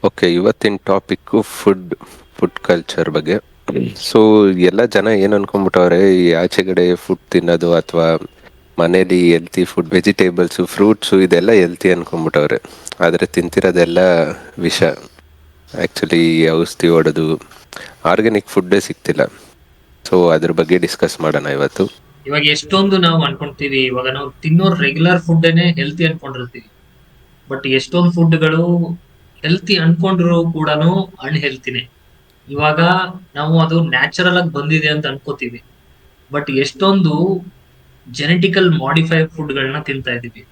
Okay, ಇವತ್ತಿನ topic food culture ಬಗ್ಗೆ. So ಎಲ್ಲ ಜನ ಏನು ಅನ್ಕೊಂಡ್ಬಿಟ್ಟವ್ರೆ, ಈ ಆಚೆಗಡೆ ಫುಡ್ ತಿನ್ನೋದು ಅಥವಾ ಮನೇಲಿ ಹೆಲ್ತಿ ಫುಡ್, ವೆಜಿಟೇಬಲ್ಸು, ಫ್ರೂಟ್ಸು ಇದೆಲ್ಲ ಹೆಲ್ತಿ ಅನ್ಕೊಂಡ್ಬಿಟ್ಟವ್ರೆ. ಆದರೆ ತಿಂತಿರೋದೆಲ್ಲ ವಿಷ. ಆ್ಯಕ್ಚುಲಿ ಔಷಧಿ ಹೊಡೆದು ಆರ್ಗ್ಯಾನಿಕ್ ಫುಡ್ಡೇ ಸಿಗ್ತಿಲ್ಲ. ಸೊ ಅದ್ರ ಬಗ್ಗೆ ಡಿಸ್ಕಸ್ ಮಾಡೋಣ ಇವತ್ತು. ಇವಾಗ ಎಷ್ಟೊಂದು ನಾವು ಅನ್ಕೊಂತೀವಿ, ಇವಾಗ ನಾವು ತಿನ್ನೋ ರೆಗ್ಯುಲರ್ ಫುಡ್ಡೇನೆ ಹೆಲ್ತಿ ಅನ್ಕೊಂಡಿರ್ತೀವಿ. ಬಟ್ ಎಷ್ಟೊಂದು ಫುಡ್ಗಳು ಹೆಲ್ತಿ ಅನ್ಕೊಂಡ್ರು ಕೂಡ ಅನ್ಹೆಲ್ತಿನೇ. ಇವಾಗ ನಾವು ಅದು ನ್ಯಾಚುರಲ್ ಆಗಿ ಬಂದಿದೆ ಅಂತ ಅನ್ಕೋತೀವಿ. ಬಟ್ ಎಷ್ಟೊಂದು ಜೆನೆಟಿಕಲ್ ಮಾಡಿಫೈಡ್ ಫುಡ್ಗಳನ್ನ ತಿಂತಾ ಇದೀವಿ.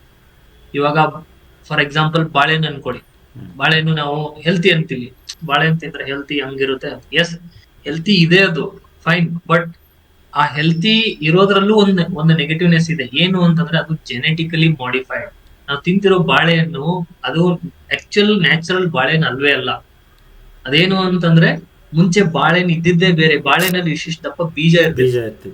ಇವಾಗ ಫಾರ್ ಎಕ್ಸಾಂಪಲ್ ಬಾಳೆಹಣ್ಣು ಅನ್ಕೊಳ್ಳಿ. ಬಾಳೆಹಣ್ಣು ನಾವು ಹೆಲ್ತಿ ಅಂತೀವಿ. ಬಾಳೆಹಣ್ಣು ತಿಂದ್ರೆ ಹೆಲ್ತಿ ಹಂಗಿರುತ್ತೆ. ಎಸ್, ಹೆಲ್ತಿ ಇದೆ, ಅದು ಫೈನ್. ಬಟ್ ಆ ಹೆಲ್ತಿ ಇರೋದ್ರಲ್ಲೂ ಒಂದು ನೆಗೆಟಿವ್ನೆಸ್ ಇದೆ. ಏನು ಅಂತಂದ್ರೆ ಅದು ಜೆನೆಟಿಕಲಿ ಮಾಡಿಫೈಡ್. ನಾವು ತಿಂತಿರೋ ಬಾಳೆಹಣ್ಣು ಅದು ಆಕ್ಚುಯಲ್ ನ್ಯಾಚುರಲ್ ಬಾಳೆಹಣ್ಣು ಅಲ್ವೇ ಅಲ್ಲ. ಅದೇನು ಅಂತಂದ್ರೆ ಮುಂಚೆ ಬಾಳೆಹಣ್ಣು ಇದ್ದಿದ್ದೇ ಬೇರೆ. ಬಾಳೆಹಣ್ಣಲ್ಲಿ ಇಷ್ಟಿಷ್ಟಪ್ಪ ಬೀಜ ಇರ್ತಿತ್ತು.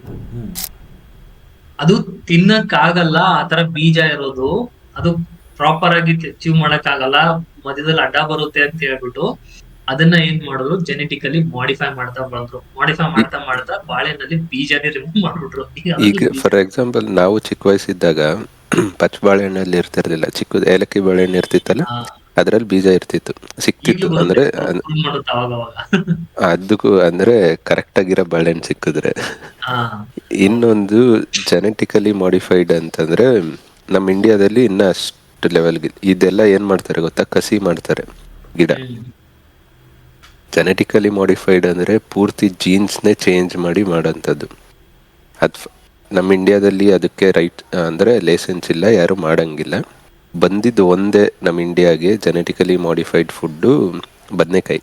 ಅದು ತಿನ್ನಕ್ ಆಗಲ್ಲ, ಆತರ ಬೀಜ ಇರೋದು. ಅದು ಪ್ರಾಪರ್ ಆಗಿ ಚೀವ್ ಮಾಡಕ್ ಆಗಲ್ಲ, ಮಧ್ಯದಲ್ಲಿ ಅಡ್ಡ ಬರುತ್ತೆ ಅಂತ ಹೇಳ್ಬಿಟ್ಟು ಅದನ್ನ ಏನ್ ಮಾಡಿದ್ರು, ಜೆನೆಟಿಕಲಿ ಮಾಡಿಫೈ ಮಾಡ್ತಾ ಬಂದ್ರು. ಮಾಡಿಫೈ ಮಾಡ್ತಾ ಮಾಡ್ತಾ ಬಾಳೆನಲ್ಲಿ ಬೀಜನೇ ರಿಮೂವ್ ಮಾಡ್ಬಿಟ್ರು. ಈಗ ಫಾರ್ ಎಕ್ಸಾಂಪಲ್ ನಾವು ಚಿಕ್ಕ ವಯಸ್ಸಿದ್ದಾಗ ಪಚ್ಚ ಬಾಳೆಹಣ್ಣಲ್ಲಿ ಇರ್ತಿರ್ಲಿಲ್ಲ, ಚಿಕ್ಕದು ಏಲಕ್ಕಿ ಬಾಳೆಹಣ್ಣು ಇರ್ತಿತ್ತಲ್ಲ, ಅದ್ರಲ್ಲಿ ಬೀಜ ಇರ್ತಿತ್ತು, ಸಿಕ್ತಿತ್ತು. ಅಂದ್ರೆ ಅದಕ್ಕೂ ಅಂದ್ರೆ ಕರೆಕ್ಟ್ ಆಗಿರೋ ಬಾಳೆಹಣ್ಣು ಸಿಕ್ಕಿದ್ರೆ. ಇನ್ನೊಂದು ಜೆನೆಟಿಕಲಿ ಮಾಡಿಫೈಡ್ ಅಂತಂದ್ರೆ ನಮ್ಮ ಇಂಡಿಯಾದಲ್ಲಿ ಇನ್ನ ಅಷ್ಟು ಲೆವೆಲ್ಗೆ ಇದೆಲ್ಲ ಏನ್ ಮಾಡ್ತಾರೆ ಗೊತ್ತಾ, ಕಸಿ ಮಾಡ್ತಾರೆ ಗಿಡ. ಜೆನೆಟಿಕಲಿ ಮಾಡಿಫೈಡ್ ಅಂದ್ರೆ ಪೂರ್ತಿ ಜೀನ್ಸ್ನೇ ಚೇಂಜ್ ಮಾಡಿ ಮಾಡೋಂಥದ್ದು. ಅದು ನಮ್ಮ ಇಂಡಿಯಾದಲ್ಲಿ ಅದಕ್ಕೆ ರೈಟ್ ಅಂದರೆ ಲೈಸೆನ್ಸ್ ಇಲ್ಲ, ಯಾರು ಮಾಡಂಗಿಲ್ಲ. ಬಂದಿದ್ದು ಒಂದೇ ನಮ್ಮ ಇಂಡಿಯಾಗೆ ಜೆನೆಟಿಕಲಿ ಮಾಡಿಫೈಡ್ ಫುಡ್ಡು ಬದನೆಕಾಯಿ.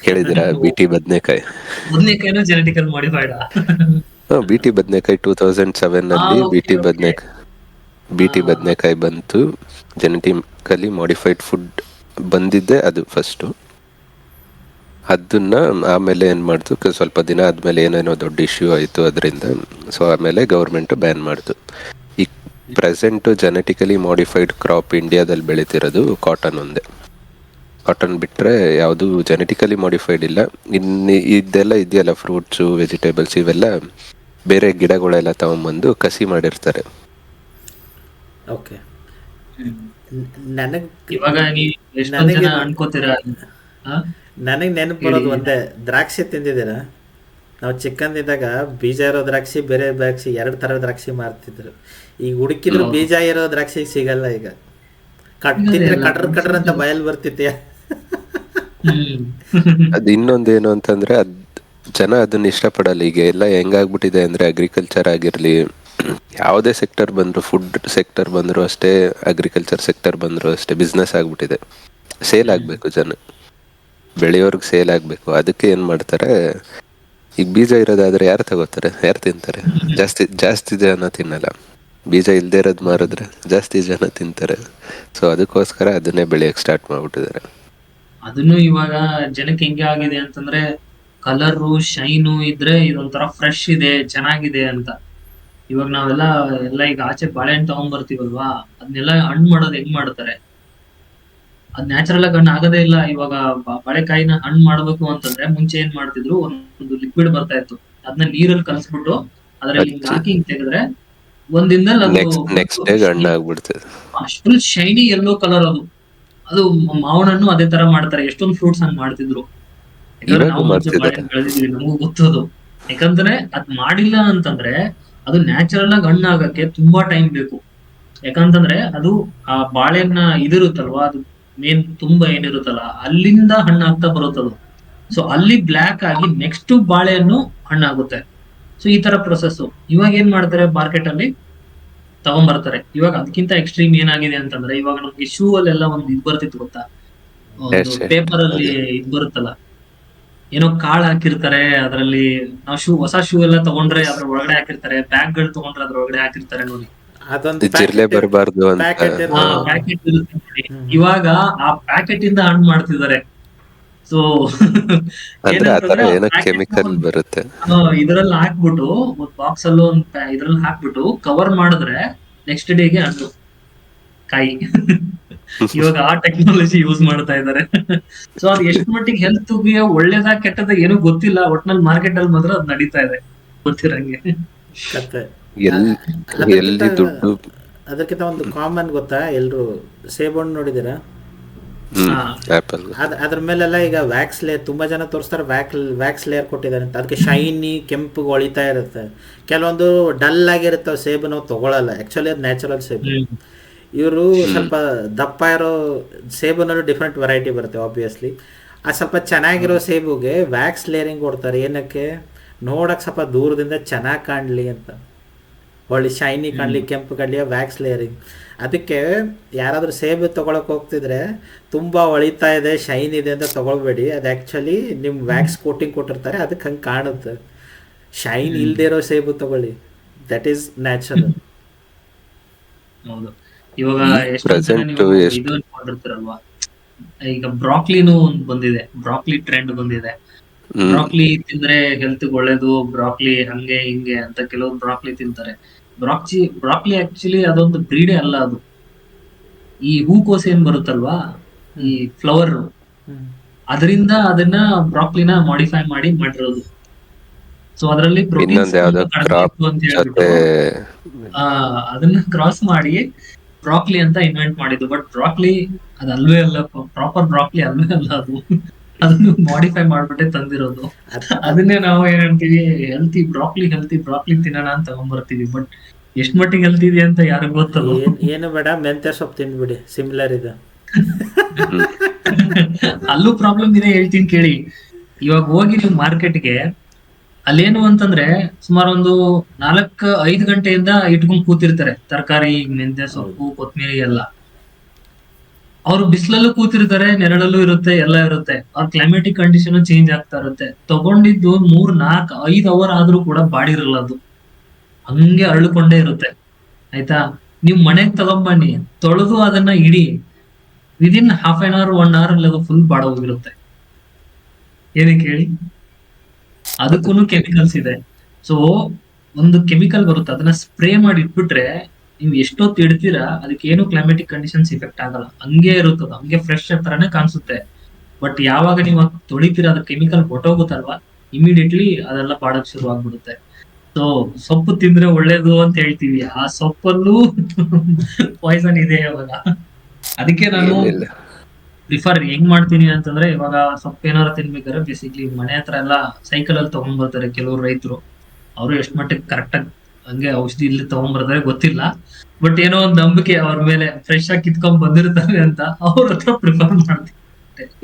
ಕೇಳಿದಿರಾ? ಬಿಟಿ ಬದನೆಕಾಯಿ. Genetical modified. ಬಿಟಿ ಬದನೆಕಾಯಿ 2007 ಅಲ್ಲಿ ಬಿಟಿ ಬದನೆಕಾಯಿ ಬಂತು. ಜೆನೆಟಿಕಲಿ ಮಾಡಿಫೈಡ್ ಫುಡ್ ಬಂದಿದ್ದೆ ಅದು ಫಸ್ಟು. ಅದನ್ನ ಆಮೇಲೆ ಏನು ಮಾಡ್ತು, ಸ್ವಲ್ಪ ದಿನ ಆದಮೇಲೆ ಏನೇನೋ ದೊಡ್ಡ ಇಶ್ಯೂ ಆಯಿತು ಅದರಿಂದ. ಸೊ ಆಮೇಲೆ ಗೌರ್ಮೆಂಟು ಬ್ಯಾನ್ ಮಾಡ್ತು. ಈ ಪ್ರೆಸೆಂಟು ಜೆನೆಟಿಕಲಿ ಮಾಡಿಫೈಡ್ ಕ್ರಾಪ್ ಇಂಡಿಯಾದಲ್ಲಿ ಬೆಳೀತಿರೋದು ಕಾಟನ್ ಒಂದೇ. ಕಾಟನ್ ಬಿಟ್ಟರೆ ಯಾವುದು ಜೆನೆಟಿಕಲಿ ಮಾಡಿಫೈಡ್ ಇಲ್ಲ. ಇನ್ನು ಇದೆಲ್ಲ ಇದೆಯಲ್ಲ, ಫ್ರೂಟ್ಸು, ವೆಜಿಟೇಬಲ್ಸ್, ಇವೆಲ್ಲ ಬೇರೆ ಗಿಡಗಳೆಲ್ಲ ತಗೊಂಬಂದು ಕಸಿ ಮಾಡಿರ್ತಾರೆ. ಓಕೆ, ನನಗೆ ಇವಾಗ ನೀವು ಎಷ್ಟೊಂದು ಜನ ಅನ್ಕೋತೀರಾ, ನನಗೆ ನೆನಪು ಬರೋದು ಒಂದೇ, ದ್ರಾಕ್ಷಿ ತಿಂದಿದ್ದೀರಾ? ನಾವು ಚಿಕ್ಕಂದಿದ್ದಾಗ ಬೀಜ ಇರೋ ದ್ರಾಕ್ಷಿ, ಬೇರೆ ದ್ರಾಕ್ಷಿ, ಎರಡು ಥರದ ದ್ರಾಕ್ಷಿ ಮಾರ್ತಿದ್ರು. ಈಗ ಹುಡುಕಿದ್ರು ಬೀಜ ಇರೋ ದ್ರಾಕ್ಷಿ ಸಿಗಲ್ಲ. ಈಗ ತಿಂದ್ರೆ ಕಟ್ರ ಅಂತ ಬಯಲ್ ಬರ್ತಿತ್ತೆ. ಅದು ಇನ್ನೊಂದೇನು ಅಂತಂದ್ರೆ ಜನ ಅದನ್ನ ಇಷ್ಟಪಡಲ್ಲ. ಈಗ ಎಲ್ಲ ಹೆಂಗಾಗ್ಬಿಟ್ಟಿದೆ ಅಂದ್ರೆ, ಅಗ್ರಿಕಲ್ಚರ್ ಆಗಿರ್ಲಿ, ಯಾವುದೇ ಸೆಕ್ಟರ್ ಬಂದ್ರು, ಫುಡ್ ಸೆಕ್ಟರ್ ಬಂದ್ರು ಅಷ್ಟೇ, ಅಗ್ರಿಕಲ್ಚರ್ ಸೆಕ್ಟರ್ ಬಂದ್ರು ಅಷ್ಟೇ, ಬಿಸ್ನೆಸ್ ಆಗ್ಬಿಟ್ಟಿದೆ. ಸೇಲ್ ಆಗ್ಬೇಕು, ಜನ ಬೆಳೆಯೋರ್ಗೆ ಸೇಲ್ ಆಗ್ಬೇಕು. ಅದಕ್ಕೆ ಏನ್ ಮಾಡ್ತಾರೆ, ಈಗ ಬೀಜ ಇರೋದಾದ್ರೆ ಯಾರು ತಗೋತಾರೆ, ಯಾರು ತಿಂತಾರೆ? ಜಾಸ್ತಿ ಜನ ತಿನ್ನಲ್ಲ. ಬೀಜ ಇಲ್ದೇ ಇರೋದು ಮಾರಿದ್ರೆ ಜಾಸ್ತಿ ಜನ ತಿಂತಾರೆ. ಸೊ ಅದಕ್ಕೋಸ್ಕರ ಅದನ್ನೇ ಬೆಳೆಯಕ್ಕೆ ಸ್ಟಾರ್ಟ್ ಮಾಡ್ಬಿಟ್ಟಿದ್ದಾರೆ. ಅದನ್ನು ಇವಾಗ ಜನಕ್ಕೆ ಹೆಂಗೆ ಆಗಿದೆ ಅಂತಂದ್ರೆ, ಕಲರು ಶೈನು ಇದ್ರೆ ಇದೊಂಥರ ಫ್ರೆಶ್ ಇದೆ, ಚೆನ್ನಾಗಿದೆ ಅಂತ. ಇವಾಗ ನಾವೆಲ್ಲ ಈಗ ಆಚೆ ಬಾಳೆಹಣ್ಣು ತಗೊಂಡ್ಬರ್ತೀವಲ್ವಾ, ಅದನ್ನೆಲ್ಲ ಹಣ್ಣು ಮಾಡೋದು ಹೆಂಗ್ ಮಾಡ್ತಾರೆ? ಅದ್ ನ್ಯಾಚುರಲ್ ಆಗಿ ಹಣ್ಣು ಆಗೋದೇ ಇಲ್ಲ. ಇವಾಗ ಬಾಳೆಕಾಯಿನ ಹಣ್ಣು ಮಾಡ್ಬೇಕು ಅಂತಂದ್ರೆ ಮುಂಚೆ ಏನ್ ಮಾಡ್ತಿದ್ರು, ಒಂದು ಲಿಕ್ವಿಡ್ ಬರ್ತಾ ಇತ್ತು, ಅದನ್ನ ನೀರಲ್ಲಿ ಕಲಸ್ಬಿಟ್ಟು ಅದ್ರಲ್ಲಿ ಹಾಕಿ ಹಿಂಗ್ ತೆಗೆದ್ರೆ ಒಂದಿನದಲ್ಲಿ ನೆಕ್ಸ್ಟ್ ಡೇ ಹಣ್ಣು ಆಗ್ಬಿಡ್ತದೆ. Full shiny yellow colour. ಅದು ಮಾವಿನ ಹಣ್ಣು ಅದೇ ತರ ಮಾಡ್ತಾರೆ. ಎಷ್ಟೊಂದು ಫ್ರೂಟ್ಸ್ ಹಂಗ್ ಮಾಡ್ತಿದ್ರು. ಯಾಕಂದ್ರೆ ನಾವು ಮುಂಚೆ ಬಾಳೆಹಣ್ಣು ಬೆಳೆದಿದ್ವಿ, ನಮಗೂ ಗೊತ್ತದು. ಯಾಕಂದ್ರೆ ಅದ್ ಮಾಡಿಲ್ಲ ಅಂತಂದ್ರೆ ಅದು ನ್ಯಾಚುರಲ್ ಆಗಿ ಹಣ್ಣು ಆಗಕ್ಕೆ ತುಂಬಾ ಟೈಮ್ ಬೇಕು. ಯಾಕಂತಂದ್ರೆ ಅದು ಆ ಬಾಳೆಹಣ್ಣ ಇದಿರುತ್ತಲ್ವಾ, ಅದು ಮೇನ್ ತುಂಬಾ ಏನಿರುತ್ತಲ್ಲ, ಅಲ್ಲಿಂದ ಹಣ್ಣು ಆಗ್ತಾ ಬರುತ್ತದು. ಸೊ ಅಲ್ಲಿ ಬ್ಲ್ಯಾಕ್ ಆಗಿ ನೆಕ್ಸ್ಟ್ ಬಾಳೆಹಣ್ಣು ಹಣ್ಣಾಗುತ್ತೆ. ಸೊ ಈ ತರ ಪ್ರೊಸೆಸ್. ಇವಾಗ ಏನ್ ಮಾಡ್ತಾರೆ, ಮಾರ್ಕೆಟ್ ಅಲ್ಲಿ ತಗೊಂಡ್ಬರ್ತಾರೆ. ಇವಾಗ ಅದಕ್ಕಿಂತ ಎಕ್ಸ್ಟ್ರೀಮ್ ಏನಾಗಿದೆ ಅಂತಂದ್ರೆ, ಇವಾಗ ನಮ್ಗೆ ಶೂ ಅಲ್ಲೆಲ್ಲ ಒಂದು ಇದ್ ಬರ್ತಿತ್ತು ಗೊತ್ತಾ, ಒಂದು ಪೇಪರ್ ಅಲ್ಲಿ ಇದ್ ಬರುತ್ತಲ್ಲ, ಏನೋ ಕಾಳು ಹಾಕಿರ್ತಾರೆ ಅದ್ರಲ್ಲಿ. ನಾವು ಹೊಸ ಶೂ ಎಲ್ಲ ತಗೊಂಡ್ರೆ ಅದ್ರ ಒಳಗಡೆ ಹಾಕಿರ್ತಾರೆ, ಬ್ಯಾಗ್ ಗಳು ತಗೊಂಡ್ರೆ ಅದ್ರ ಒಳಗಡೆ ಹಾಕಿರ್ತಾರೆ ನೋಡಿ. ಜಿರ್ಲೆ ಬರಬಾರ್ದು ಅಂತ ಪ್ಯಾಕೆಟ್ ಇರುತ್ತೆ ನೋಡಿ. ಇವಾಗ ಆ ಪ್ಯಾಕೆಟ್ ಇಂದ ಹಣ್ಣು ಮಾಡ್ತಿದ್ದಾರೆ. ಸೊ ಕೆಮಿಕಲ್ ಬರುತ್ತೆ, ಇದ್ರಲ್ಲಿ ಹಾಕ್ಬಿಟ್ಟು ಒಂದು ಬಾಕ್ಸ್ ಅಲ್ಲೂ ಇದ್ರಲ್ಲಿ ಹಾಕ್ಬಿಟ್ಟು ಕವರ್ ಮಾಡಿದ್ರೆ ನೆಕ್ಸ್ಟ್ ಡೇಗೆ ಹಣ್ಣು ಕಾಯಿ. ಇವಾಗ ಆ ಟೆಕ್ನಾಲಜಿ ಯೂಸ್ ಮಾಡ್ತಾ ಇದ್ದಾರೆ. ಸೊ ಅದು ಎಷ್ಟು ಮಟ್ಟಿಗೆ ಹೆಲ್ತ್ಗೆ ಒಳ್ಳೇದಾ ಕೆಟ್ಟದ ಏನೂ ಗೊತ್ತಿಲ್ಲ. ಒಟ್ನಲ್ಲಿ ಮಾರ್ಕೆಟ್ ಅಲ್ಲಿ ಮಾತ್ರ ಅದು ನಡೀತಾ ಇದೆ ಗೊತ್ತಿರಂಗೆ. ಕತೆ ಎಲ್ ಅದಕ್ಕಿಂತ ಎಲ್ಲಿ ದುಡ್ಡು. ಅದಕ್ಕಿಂತ ಒಂದು ಕಾಮನ್ ಗೊತ್ತಾ, ಎಲ್ಲರೂ ಸೇಬಣ್ಣು ನೋಡಿದ್ದೀರಾ? ಹಾ. ಆಪಲ್. ಅದ್ರ ಮೇಲೆಲ್ಲ ಈಗ ವ್ಯಾಕ್ಸ್ ಲೇಯರ್ ತುಂಬ ಜನ ತೋರಿಸ್ತಾರೆ, ವ್ಯಾಕ್ಸ್ ಲೇಯರ್ ಕೊಟ್ಟಿದ್ದಾರೆ ಅಂತ. ಅದಕ್ಕೆ ಶೈನಿ ಕೆಂಪು ಹೊಳಿತಾ ಇರುತ್ತೆ. ಕೆಲವೊಂದು ಡಲ್ ಆಗಿರುತ್ತೆ ಸೇಬು, ನಾವು ತೊಗೊಳಲ್ಲ, ಆ್ಯಕ್ಚುಲಿ ಅದು ನ್ಯಾಚುರಲ್ ಸೇಬು. ಇವರು ಸ್ವಲ್ಪ ದಪ್ಪ ಇರೋ ಸೇಬುನಲ್ಲೂ ಡಿಫ್ರೆಂಟ್ ವೆರೈಟಿ ಬರುತ್ತೆ ಆಬ್ವಿಯಸ್ಲಿ. ಆ ಸ್ವಲ್ಪ ಚೆನ್ನಾಗಿರೋ ಸೇಬುಗೆ ವ್ಯಾಕ್ಸ್ ಲೇಯರಿಂಗ್ ಕೊಡ್ತಾರೆ. ಏನಕ್ಕೆ? ನೋಡೋಕೆ ಸ್ವಲ್ಪ ದೂರದಿಂದ ಚೆನ್ನಾಗಿ ಕಾಣಲಿ ಅಂತ, ಒಳ್ಳೆ ಶೈನಿ ಕಾಣಲಿ, ಕೆಂಪು ಕಾಣಲಿ, ವ್ಯಾಕ್ಸ್ ಲೇಯರಿಂಗ್. ಅದಕ್ಕೆ ಯಾರಾದರೂ ಸೇಬು ತೊಗೊಳಕ್ಕೆ ಹೋಗ್ತಿದ್ರೆ ತುಂಬ ಹೊಳಿತಾ ಇದೆ, ಶೈನ್ ಇದೆ ಅಂತ ತೊಗೊಳ್ಬೇಡಿ. ಅದು ಆ್ಯಕ್ಚುಲಿ ನಿಮ್ಮ ವ್ಯಾಕ್ಸ್ ಕೋಟಿಂಗ್ ಕೊಟ್ಟಿರ್ತಾರೆ, ಅದಕ್ಕೆ ಹಂಗೆ ಕಾಣುತ್ತೆ. ಶೈನ್ ಇಲ್ಲದೆ ಇರೋ ಸೇಬು ತೊಗೊಳ್ಳಿ, ದಟ್ ಈಸ್ ನ್ಯಾಚುರಲ್. ಹೌದು. ಇವಾಗ ಈ ಎಷ್ಟೋ ಜನ ಪ್ರೆಸೆಂಟ್ ನೀವು ಎಷ್ಟು ಇದು ಅನ್ಕೊಂಡಿರ್ತೀರಲ್ವಾ, ಈಗ ಬ್ರಾಕ್ಲಿನೂ ಒಂದು ಬಂದಿದೆ, ಬ್ರಾಕ್ಲಿ ಟ್ರೆಂಡ್ ಬಂದಿದೆ. ಬ್ರಾಕ್ಲಿ ತಿಂದ್ರೆ ಹೆಲ್ತ್ ಒಳ್ಳೇದು, ಬ್ರಾಕ್ಲಿ ಹಂಗೆ ಹಿಂಗೆ ಅಂತ ಕೆಲವರು ಬ್ರಾಕ್ಲಿ ತಿಂತಾರೆ. ಬ್ರಾಕ್ಲಿ ಆಕ್ಚುಲಿ ಅದೊಂದು ಬ್ರೀಡೇ ಅಲ್ಲ. ಅದು ಈ ಹೂಕೋಸು ಏನ್ ಬರುತ್ತಲ್ವಾ, ಈ ಫ್ಲವರ್, ಅದರಿಂದ ಅದನ್ನ ಬ್ರಾಕ್ಲಿನ ಮಾಡಿಫೈ ಮಾಡಿರೋದು. ಸೊ ಅದರಲ್ಲಿ ಪ್ರೋಟೀನ್ಸ್ ಇನ್ನೊಂದು ಯಾವ್ದೋ ಕಡಿಮೆ ಕ್ರಾಪ್ ಇತ್ತು ಅಂತ ಜೊತೆ ಹೇಳ್ಬಿಟ್ಟು ಅದನ್ನ ಕ್ರಾಸ್ ಮಾಡಿ ಬ್ರಾಕ್ಲಿ ಅಂತ ಇನ್ವೆಂಟ್ ಮಾಡಿದ್ದು. ಬಟ್ ಬ್ರಾಕ್ಲಿ ಅದಲ್ವೇ ಅಲ್ಲ, ಪ್ರಾಪರ್ ಬ್ರಾಕ್ಲಿ ಅಲ್ವೇ ಅಲ್ಲ ಅದು. ಅದನ್ನು ಮಾಡಿಫೈ ಮಾಡ್ಬಿಟ್ಟೆ ತಂದಿರೋದು. ಅದನ್ನೇ ನಾವು ಏನ್ ಹೇಳ್ತೀವಿ, ಹೆಲ್ತಿ ತಿನ್ನೋಣ ಅಂತ ತಗೊಂಡ್ಬರ್ತೀವಿ. ಬಟ್ ಎಷ್ಟ್ ಮಟ್ಟಿಗೆ ಹೆಲ್ತಿ ಇದೆ ಅಂತ ಯಾರಿಗ್ ಗೊತ್ತದು. ಏನು ಬೇಡ, ಮೆಂತ್ಯ ಸೊಪ್ಪು ತಿಂದ್ಬಿಡಿ, ಸಿಮಿಲರ್ ಇದೆ. ಅಲ್ಲೂ ಪ್ರಾಬ್ಲಮ್ ಇದೆ, ಹೇಳ್ತೀನಿ ಕೇಳಿ. ಇವಾಗ ಹೋಗಿ ನೀವು ಮಾರ್ಕೆಟ್ಗೆ, ಅಲ್ಲೇನು ಅಂತಂದ್ರೆ ಸುಮಾರು ಒಂದು 4-5 ಗಂಟೆಯಿಂದ ಇಟ್ಕೊಂಡ್ ಕೂತಿರ್ತಾರೆ ತರಕಾರಿ, ಮೆಂತ್ಯ ಸೊಪ್ಪು, ಕೊತ್ಮೀರಿ ಎಲ್ಲ. ಅವ್ರು ಬಿಸಿಲಲ್ಲೂ ಕೂತಿರ್ತಾರೆ, ನೆರಳಲ್ಲೂ ಇರುತ್ತೆ, ಎಲ್ಲ ಇರುತ್ತೆ. ಅವ್ರ ಕ್ಲೈಮೇಟಿಕ್ ಕಂಡೀಷನ್ ಚೇಂಜ್ ಆಗ್ತಾ ಇರುತ್ತೆ. ತಗೊಂಡಿದ್ದು 3-4-5 ಅವರ್ ಆದ್ರೂ ಕೂಡ ಬಾಡಿರಲ್ಲ, ಅದು ಹಂಗೆ ಅರಳಿಕೊಂಡೇ ಇರುತ್ತೆ. ಆಯ್ತಾ? ನೀವ್ ಮನೆಗ್ ತಗೊಂಬನ್ನಿ, ತೊಳೆದು ಅದನ್ನ ಇಡಿ, within half an hour 1 hour ಅಲ್ಲಿ ಅದು ಫುಲ್ ಬಾಡೋಗಿರುತ್ತೆ. ಏನಕ್ಕೆ ಹೇಳಿ? ಅದಕ್ಕೂ ಕೆಮಿಕಲ್ಸ್ ಇದೆ. ಸೊ ಒಂದು ಕೆಮಿಕಲ್ ಬರುತ್ತೆ, ಅದನ್ನ ಸ್ಪ್ರೇ ಮಾಡಿ ಇಟ್ಬಿಟ್ರೆ ನೀವು ಎಷ್ಟೊತ್ತು ಇಡ್ತೀರಾ, ಅದಕ್ಕೆ ಏನು ಕ್ಲೈಮೆಟಿಕ್ ಕಂಡೀಷನ್ಸ್ ಇಫೆಕ್ಟ್ ಆಗಲ್ಲ, ಹಂಗೆ ಇರುತ್ತದ, ಹಂಗೆ ಫ್ರೆಶ್ ತರಾನೇ ಕಾಣಿಸುತ್ತೆ. ಬಟ್ ಯಾವಾಗ ನೀವು ತೊಳಿತೀರಾ, ಅದು ಕೆಮಿಕಲ್ ಹೊಟ್ಟೋಗುತ್ತಲ್ವಾ, ಇಮಿಡಿಯೇಟ್ಲಿ ಅದೆಲ್ಲ ಬಾಡಕ್ ಶುರು ಆಗ್ಬಿಡುತ್ತೆ. ಸೊ ಸೊಪ್ಪು ತಿಂದ್ರೆ ಒಳ್ಳೇದು ಅಂತ ಹೇಳ್ತೀವಿ, ಆ ಸೊಪ್ಪಲ್ಲೂ ಪಾಯ್ಸನ್ ಇದೆ ಅವಾಗ. ಅದಕ್ಕೆ ನಾನು ಏನಿಲ್ಲ. ಪ್ರಿಫರ್ ಹೆಂಗ್ ಮಾಡ್ತೀನಿ ಅಂತಂದ್ರೆ, ಇವಾಗ ಸೊಪ್ಪು ಏನಾರು ತಿನ್ಬೇಕಾದ್ರೆ ಬೇಸಿಕ್ಲಿ ಮನೆ ಹತ್ರ ಎಲ್ಲ ಸೈಕಲ್ ಅಲ್ಲಿ ತಗೊಂಡ್ ಬರ್ತಾರೆ ಕೆಲವರು ರೈತರು. ಅವರು ಎಷ್ಟ್ ಮಟ್ಟಿಗೆ ಕರೆಕ್ಟ್ ಆಗಿ ಹಂಗೆ ಔಷಧಿ ಇಲ್ಲಿ ತಗೊಂಡ್ ಬರ್ತಾರೆ ಗೊತ್ತಿಲ್ಲ. ಬಟ್ ಏನೋ ಒಂದು ನಂಬಿಕೆ ಅವ್ರ ಮೇಲೆ, ಫ್ರೆಶ್ ಆಗಿ ಕಿತ್ಕೊಂಡ್ ಬಂದಿರ್ತಾರೆ ಅಂತ ಅವ್ರ ಹತ್ರ ಪ್ರಿಫರ್ ಮಾಡ್ತೀನಿ.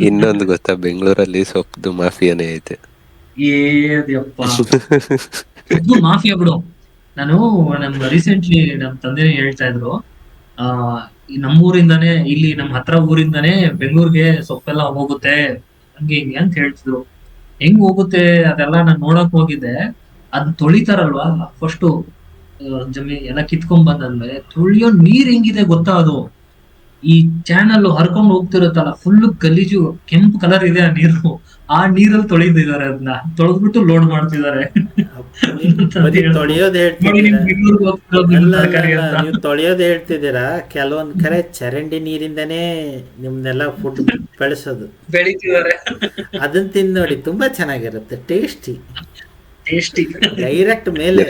ಇನ್ನೊಂದು ಗೊತ್ತಾ, ಬೆಂಗಳೂರಲ್ಲಿ ಸೊಪ್ಪು ಮಾಫಿಯಾನೇ ಐತೆ. ಏಪ್ಪ, ಇದು ಮಾಫಿಯಾ ಬಿಡು. ನಾನು ರೀಸೆಂಟ್ಲಿ ನಮ್ ತಂದೆ ಹೇಳ್ತಾ ಇದ್ರು, ಈ ನಮ್ಮೂರಿಂದಾನೇ, ಇಲ್ಲಿ ನಮ್ ಹತ್ರ ಊರಿಂದಾನೇ ಬೆಂಗಳೂರಿಗೆ ಸೊಪ್ಪೆಲ್ಲ ಹೋಗುತ್ತೆ ಹಂಗೆ ಹಿಂಗೆ ಅಂತ ಹೇಳ್ತಿದ್ರು. ಹೆಂಗ್ ಹೋಗುತ್ತೆ ಅದೆಲ್ಲ ನಾನು ನೋಡಕ್ ಹೋಗಿದ್ದೆ. ಅದ್ ತೊಳಿತಾರಲ್ವಾ ಫಸ್ಟ್, ಜಮೀನ್ ಎಲ್ಲ ಕಿತ್ಕೊಂಡ್ ಬಂದಾದ್ಮೇಲೆ ತೊಳಿಯೋ ನೀರ್ ಹೆಂಗಿದೆ ಗೊತ್ತಾ, ಅದು ಈ ಚಾನಲ್ ಹರ್ಕೊಂಡು ಹೋಗ್ತಿರುತ್ತಲ್ಲ, ಫುಲ್ ಗಲೀಜು ಕೆಂಪು ಕಲರ್ ಇದೆ ಆ ನೀರು. ಆ ನೀರಲ್ಲಿ ತೊಳಿತಿದ್ದಾರೆ, ಅದನ್ನ ತೊಳೆದ್ಬಿಟ್ಟು ಲೋಡ್ ಮಾಡ್ತಿದ್ದಾರೆ. ತೊಳೆಯೋದು ಹೇಳ್ತಿದ್ದೀರಾ? ನೀವು ತೊಳೆಯೋದು ಹೇಳ್ತಿದ್ದೀರಾ? ಕೆಲವೊಂದ್ ಕಡೆ ಚರಂಡಿ ನೀರಿಂದನೇ ನಿಮ್ನೆಲ್ಲ ಫುಡ್ ಬೆಳಿತಿದ್ದಾರೆ. ಅದನ್ನ ತಿಂದು ನೋಡಿ, ತುಂಬಾ ಚೆನ್ನಾಗಿರುತ್ತೆ, ಟೇಸ್ಟಿ ಟೇಸ್ಟಿ. ಡೈರೆಕ್ಟ್ ಮೇಲೆ.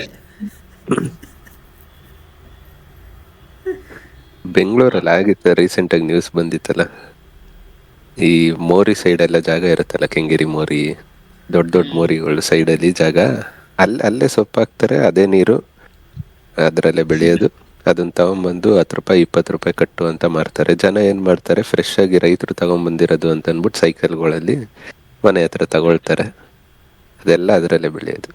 ಬೆಂಗಳೂರಲ್ಲಿ ಆಗಿತ್ತು, ರೀಸೆಂಟ್ ಆಗಿ ನ್ಯೂಸ್ ಬಂದಿತ್ತಲ್ಲ, ಈ ಮೋರಿ ಸೈಡ್ ಎಲ್ಲ ಜಾಗ ಇರುತ್ತಲ್ಲ, ಕೆಂಗೇರಿ ಮೋರಿ, ದೊಡ್ಡ ದೊಡ್ಡ ಮೋರಿಗಳು ಸೈಡಲ್ಲಿ ಜಾಗ, ಅಲ್ಲೇ ಸೊಪ್ಪು ಹಾಕ್ತಾರೆ, ಅದೇ ನೀರು ಅದರಲ್ಲೇ ಬೆಳೆಯೋದು. ಅದನ್ನ ತಗೊಂಬಂದು 10 ರೂಪಾಯಿ 20 ರೂಪಾಯಿ ಕಟ್ಟು ಅಂತ ಮಾರ್ತಾರೆ. ಜನ ಏನ್ ಮಾಡ್ತಾರೆ, ಫ್ರೆಶ್ ಆಗಿ ರೈತರು ತಗೊಂಬಂದಿರೋದು ಅಂತ ಅಂದ್ಬಿಟ್ಟು ಸೈಕಲ್ಗಳಲ್ಲಿ ಮನೆ ಹತ್ರ ತಗೊಳ್ತಾರೆ. ಅದೆಲ್ಲ ಅದರಲ್ಲೇ ಬೆಳೆಯೋದು.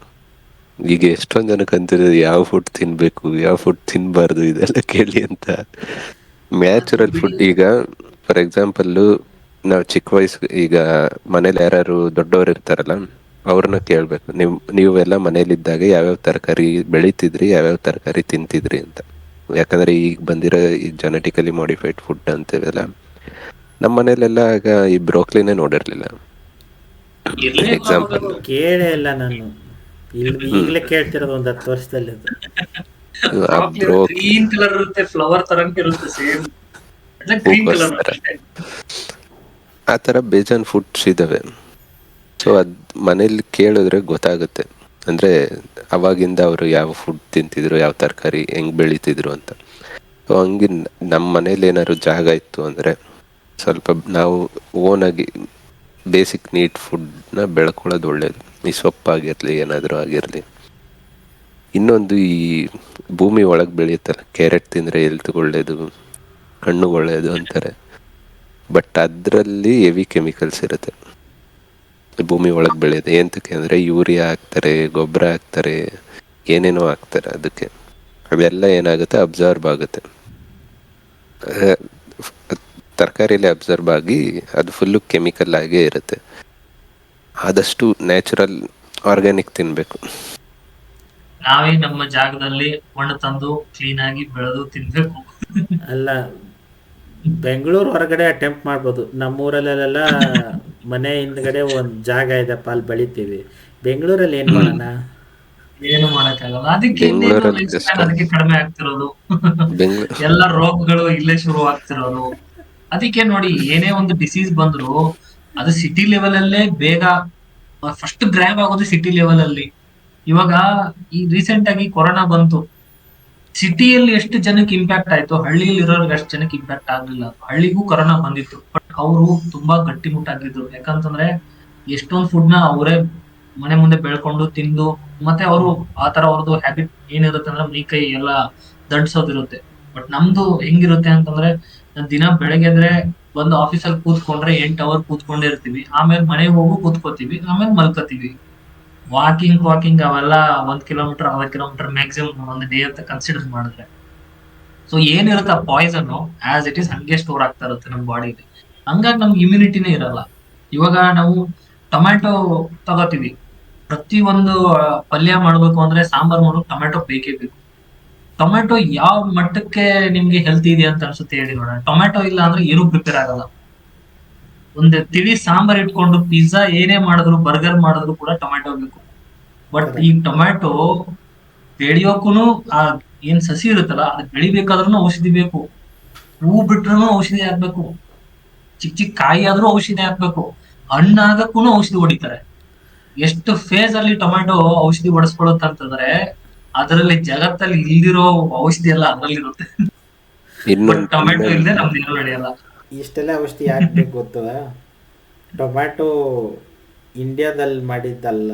ಈಗ ಎಷ್ಟೊಂದ್ ಜನಕ್ಕೆ ಅಂತಿರೋದು ಯಾವ ಫುಡ್ ತಿನ್ಬೇಕು, ಯಾವ ಫುಡ್ ತಿನ್ಬಾರ್ದು, ಇದೆಲ್ಲ ಕೇಳಿ ಅಂತ. ನ್ಯಾಚುರಲ್ ಫುಡ್, ಈಗ ಫಾರ್ ಎಕ್ಸಾಂಪಲ್ ನಾವು ಚಿಕ್ಕ ವಯಸ್ಸು, ಈಗ ಮನೇಲಿ ಯಾರು ದೊಡ್ಡವರು ಇರ್ತಾರಲ್ಲ, ಅವ್ರನ್ನ ಕೇಳ್ಬೇಕು, ನೀವೆಲ್ಲ ಮನೇಲಿದ್ದಾಗ ಯಾವ್ಯಾವ ತರಕಾರಿ ಬೆಳಿತಿದ್ರಿ, ಯಾವ್ಯಾವ ತರಕಾರಿ ತಿಂತಿದ್ರಿ ಅಂತ. ಯಾಕಂದ್ರೆ ಈಗ ಬಂದಿರೋ ಈ ಜೆನೆಟಿಕಲಿ ಮಾಡಿಫೈಡ್ ಫುಡ್ ಅಂತೀವಲ್ಲ, ನಮ್ಮ ಮನೇಲೆಲ್ಲ ಆಗ ಈ ಬ್ರೋಕ್ಲಿನೇ ನೋಡಿರ್ಲಿಲ್ಲ. ಎಕ್ಸಾಂಪಲ್ ಕೇಳೇ ಇಲ್ಲ ನಾನು, ಈಗಲೇ ಕೇಳ್ತಿರೋದು ಒಂದು 10 ವರ್ಷದಲ್ಲಿ. ಗ್ರೀನ್ ಕಲರ್ ಇರುತ್ತೆ, ಫ್ಲವರ್ ತರ ಇರುತ್ತೆ, ಸೇಮ್ ಗ್ರೀನ್ ಕಲರ್ ಹೂಕೋಸ್ಕರ ಆ ಥರ ಬೇಜಾನ್ ಫುಡ್ಸ್ ಇದ್ದಾವೆ. ಸೊ ಅದು ಮನೇಲಿ ಕೇಳಿದ್ರೆ ಗೊತ್ತಾಗುತ್ತೆ, ಅಂದರೆ ಅವಾಗಿಂದ ಅವರು ಯಾವ ಫುಡ್ ತಿಂತಿದ್ರು, ಯಾವ ತರಕಾರಿ ಹೆಂಗೆ ಬೆಳೀತಿದ್ರು ಅಂತ. ಸೊ ಹಂಗೆ ನಮ್ಮ ಮನೇಲಿ ಏನಾದ್ರು ಜಾಗ ಇತ್ತು ಅಂದರೆ ಸ್ವಲ್ಪ ನಾವು ಓನಾಗಿ ಬೇಸಿಕ್ ನೀಡ್ ಫುಡ್ನ ಬೆಳ್ಕೊಳ್ಳೋದು ಒಳ್ಳೇದು. ಈ ಸೊಪ್ಪಾಗಿರಲಿ ಏನಾದರೂ ಆಗಿರಲಿ. ಇನ್ನೊಂದು, ಈ ಭೂಮಿ ಒಳಗೆ ಬೆಳೆಯುತ್ತಲ್ಲ, ಕ್ಯಾರೆಟ್ ತಿಂದರೆ ಹೆಲ್ತ್ಗೆ ಒಳ್ಳೇದು, ಕಣ್ಣುಗೆ ಒಳ್ಳೇದು ಅಂತಾರೆ. ಬಟ್ ಅದರಲ್ಲಿ ಹೆವಿ ಕೆಮಿಕಲ್ಸ್ ಇರುತ್ತೆ ಭೂಮಿ ಒಳಗೆ ಬೆಳೆಯೋದು. ಎಂತಕ್ಕೆ ಅಂದರೆ ಯೂರಿಯಾ ಹಾಕ್ತಾರೆ, ಗೊಬ್ಬರ ಹಾಕ್ತಾರೆ, ಏನೇನೋ ಹಾಕ್ತಾರೆ. ಅದಕ್ಕೆ ಅವೆಲ್ಲ ಏನಾಗುತ್ತೆ, ಅಬ್ಸರ್ವ್ ಆಗುತ್ತೆ ತರಕಾರಿಯಲ್ಲಿ, ಅಬ್ಸರ್ವ್ ಆಗಿ ಅದು ಫುಲ್ಲು ಕೆಮಿಕಲ್ ಆಗೇ ಇರುತ್ತೆ. ಆದಷ್ಟು ನ್ಯಾಚುರಲ್ ಆರ್ಗ್ಯಾನಿಕ್ ತಿನ್ನಬೇಕು. ನಾವೇ ನಮ್ಮ ಜಾಗದಲ್ಲಿ ಮಣ್ಣು ತಂದು ಕ್ಲೀನ್ ಆಗಿ ಬೆಳೆದು ತಿನ್ಬೇಕು. ಅಲ್ಲ, ಬೆಂಗಳೂರು ಹೊರಗಡೆ ಅಟೆಂಪ್ಟ್ ಮಾಡ್ಬೋದು. ನಮ್ಮೂರಲ್ಲೆಲ್ಲ ಮನೆ ಹಿಂದ್ಗಡೆ ಒಂದು ಜಾಗ ಇದೆಪ್ಪ, ಅಲ್ಲಿ ಬೆಳಿತೀವಿ. ಬೆಂಗಳೂರಲ್ಲಿ ಏನು ಮಾಡೋಣ? ಏನು ಮಾಡಕ್ಕಾಗಲ್ಲ. ಅದಕ್ಕೆ ಬೆಂಗಳೂರಲ್ಲಿ ಲೈಫ್ ಕಷ್ಟ. ಸ್ಟೈಲ್ ಅದಕ್ಕೆ ಕಡಿಮೆ ಆಗ್ತಿರೋದು. ಬೆಂಗಳೂರು ಎಲ್ಲ ರೋಗಗಳು ಇಲ್ಲೇ ಶುರು ಆಗ್ತಿರೋದು. ಅದಕ್ಕೆ ನೋಡಿ, ಏನೇ ಒಂದು ಡಿಸೀಸ್ ಬಂದ್ರು ಅದು ಸಿಟಿ ಲೆವೆಲ್ ಅಲ್ಲೇ ಬೇಗ ಫಸ್ಟ್ ಗ್ರ್ಯಾಬ್ ಆಗೋದು ಸಿಟಿ ಲೆವೆಲ್ ಅಲ್ಲಿ. ಇವಾಗ ಈ ರೀಸೆಂಟ್ ಆಗಿ ಕೊರೋನಾ ಬಂತು, ಸಿಟಿಯಲ್ಲಿ ಎಷ್ಟು ಜನಕ್ಕೆ ಇಂಪ್ಯಾಕ್ಟ್ ಆಯ್ತು, ಹಳ್ಳಿಯಲ್ಲಿ ಇರೋರ್ಗೆ ಅಷ್ಟು ಜನಕ್ಕೆ ಇಂಪ್ಯಾಕ್ಟ್ ಆಗ್ಲಿಲ್ಲ. ಹಳ್ಳಿಗೂ ಕೊರೋನಾ ಬಂದಿತ್ತು, ಬಟ್ ಅವರು ತುಂಬಾ ಗಟ್ಟಿಮುಟ್ಟಾಗಿದ್ರು. ಯಾಕಂತಂದ್ರೆ ಎಷ್ಟೊಂದು ಫುಡ್ ನ ಅವರೇ ಮನೆ ಮುಂದೆ ಬೆಳ್ಕೊಂಡು ತಿಂದು, ಮತ್ತೆ ಅವರು ಆತರ ಅವ್ರದ್ದು ಹ್ಯಾಬಿಟ್ ಏನಿರುತ್ತೆ ಅಂದ್ರೆ ಮೈ ಕೈ ಎಲ್ಲ ದಂಡ್ಸೋದಿರುತ್ತೆ. ಬಟ್ ನಮ್ದು ಹೆಂಗಿರುತ್ತೆ ಅಂತಂದ್ರೆ, ದಿನ ಬೆಳಗ್ಗೆ ಎದ್ರೆ ಬಂದು ಆಫೀಸಲ್ಲಿ ಕೂತ್ಕೊಂಡ್ರೆ 8 ಅವರ್ ಕೂತ್ಕೊಂಡೇ ಇರ್ತೀವಿ. ಆಮೇಲೆ ಮನೆಗೆ ಹೋಗು ಕೂತ್ಕೋತೀವಿ, ಆಮೇಲೆ ಮಲ್ಕೋತೀವಿ. ವಾಕಿಂಗ್ ಅವೆಲ್ಲ 1 ಕಿಲೋಮೀಟರ್ 6 ಕಿಲೋಮೀಟರ್ ಮ್ಯಾಕ್ಸಿಮಮ್ ಒಂದು ಡೇ ಅಂತ ಕನ್ಸಿಡರ್ ಮಾಡಿದ್ರೆ. ಸೊ ಏನಿರುತ್ತೆ ಆ ಪಾಯ್ಸನ್ ಆಸ್ ಇಟ್ ಇಸ್ ಹಂಗೆ ಸ್ಟೋರ್ ಆಗ್ತಾ ಇರುತ್ತೆ ನಮ್ಮ ಬಾಡಿಲಿ. ಹಂಗಾಗಿ ನಮ್ಗೆ ಇಮ್ಯುನಿಟಿನೇ ಇರಲ್ಲ. ಇವಾಗ ನಾವು ಟೊಮ್ಯಾಟೊ ತಗೋತೀವಿ, ಪ್ರತಿ ಒಂದು ಪಲ್ಯ ಮಾಡ್ಬೇಕು ಅಂದ್ರೆ, ಸಾಂಬಾರ್ ಮಾಡೋಕೆ ಟೊಮ್ಯಾಟೊ ಬೇಕೇ ಬೇಕು. ಟೊಮ್ಯಾಟೊ ಯಾವ ಮಟ್ಟಕ್ಕೆ ನಿಮ್ಗೆ ಹೆಲ್ತ್ ಇದೆ ಅಂತ ಅನ್ಸುತ್ತೆ ಹೇಳಿ ನೋಡೋಣ. ಟೊಮ್ಯಾಟೊ ಇಲ್ಲ ಅಂದ್ರೆ ಏನೂ ಪ್ರಿಪೇರ್ ಆಗಲ್ಲ. ಒಂದು ತಿಳಿ ಸಾಂಬಾರ್ ಇಟ್ಕೊಂಡು ಪಿಜ್ಜಾ ಏನೇ ಮಾಡಿದ್ರು, ಬರ್ಗರ್ ಮಾಡಿದ್ರು ಕೂಡ ಟೊಮ್ಯಾಟೊ ಬೇಕು. ಬಟ್ ಈ ಟೊಮ್ಯಾಟೊ ಬೆಳೆಯೋಕೂನು ಆ ಏನ್ ಸಸಿ ಇರುತ್ತಲ್ಲ, ಅದು ಬೆಳಿಬೇಕಾದ್ರೂ ಔಷಧಿ ಬೇಕು. ಹೂ ಬಿಟ್ರು ಔಷಧಿ ಹಾಕ್ಬೇಕು, ಚಿಕ್ಕ ಕಾಯಿ ಆದ್ರೂ ಔಷಧಿ ಹಾಕ್ಬೇಕು, ಹಣ್ಣಾಗಕ್ಕೂ ಔಷಧಿ ಹೊಡಿತಾರೆ. ಎಷ್ಟು ಫೇಸ್ ಅಲ್ಲಿ ಟೊಮ್ಯಾಟೊ ಔಷಧಿ ಹೊಡೆಸ್ಕೊಳುತ್ತಂತಂದ್ರೆ, ಅದರಲ್ಲಿ ಜಗತ್ತಲ್ಲಿ ಇಲ್ದಿರೋ ಔಷಧಿ ಎಲ್ಲ ಅದ್ರಲ್ಲಿರುತ್ತೆ. ಬಟ್ ಟೊಮ್ಯಾಟೊ ಇಲ್ಲದೆ ನಮ್ದು ಏನೂ ನಡೆಯಲ್ಲ. ಇಷ್ಟೆಲ್ಲ ಔಷಧಿ ಯಾಕೆ ಬೇಕು ಗೊತ್ತದ? ಟೊಮ್ಯಾಟೊ ಇಂಡಿಯಾದಲ್ಲಿ ಮಾಡಿದ್ದಲ್ಲ.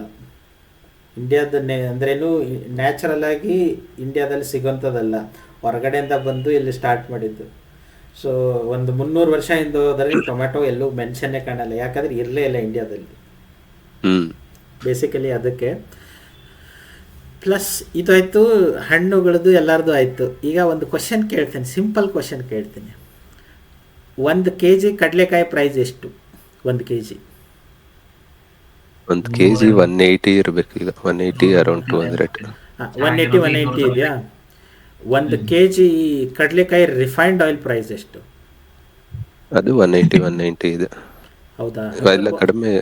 ಅಂದ್ರೇನು ನ್ಯಾಚುರಲ್ ಆಗಿ ಇಂಡಿಯಾದಲ್ಲಿ ಸಿಗೋಂಥದ್ದಲ್ಲ, ಹೊರಗಡೆಯಿಂದ ಬಂದು ಇಲ್ಲಿ ಸ್ಟಾರ್ಟ್ ಮಾಡಿದ್ದು. ಸೊ ಒಂದು 300 ವರ್ಷ ಹಿಂದೆ ಹೋದರೆ ಟೊಮ್ಯಾಟೊ ಎಲ್ಲೂ ಮೆನ್ಷನ್ನೇ ಕಾಣಲ್ಲ, ಯಾಕಂದ್ರೆ ಇರಲೇ ಇಲ್ಲ ಇಂಡಿಯಾದಲ್ಲಿ. ಬೇಸಿಕಲಿ ಅದಕ್ಕೆ. ಪ್ಲಸ್ ಇದಾಯಿತು, ಹಣ್ಣುಗಳದ್ದು ಎಲ್ಲರದು ಆಯಿತು. ಈಗ ಒಂದು ಕ್ವಶನ್ ಕೇಳ್ತೀನಿ, ಸಿಂಪಲ್ ಕ್ವಶನ್ ಕೇಳ್ತೀನಿ. 1 kg ಕಡಲೆಕಾಯಿ ಪ್ರೈಸ್ ಎಷ್ಟು? 1 kg 180 ಇರಬೇಕು. ಈಗ 180 ಅರೌಂಡ್ 200. 180 ಇದೆಯಾ? 1 kg ಕಡಲೆಕಾಯಿ ರಿಫೈನ್ಡ್ ಆಯಿಲ್ ಪ್ರೈಸ್ ಎಷ್ಟು? ಅದು 180 ಇದೆ. ಹೌದಾ? ಎಲ್ಲ ಕಡಿಮೆ.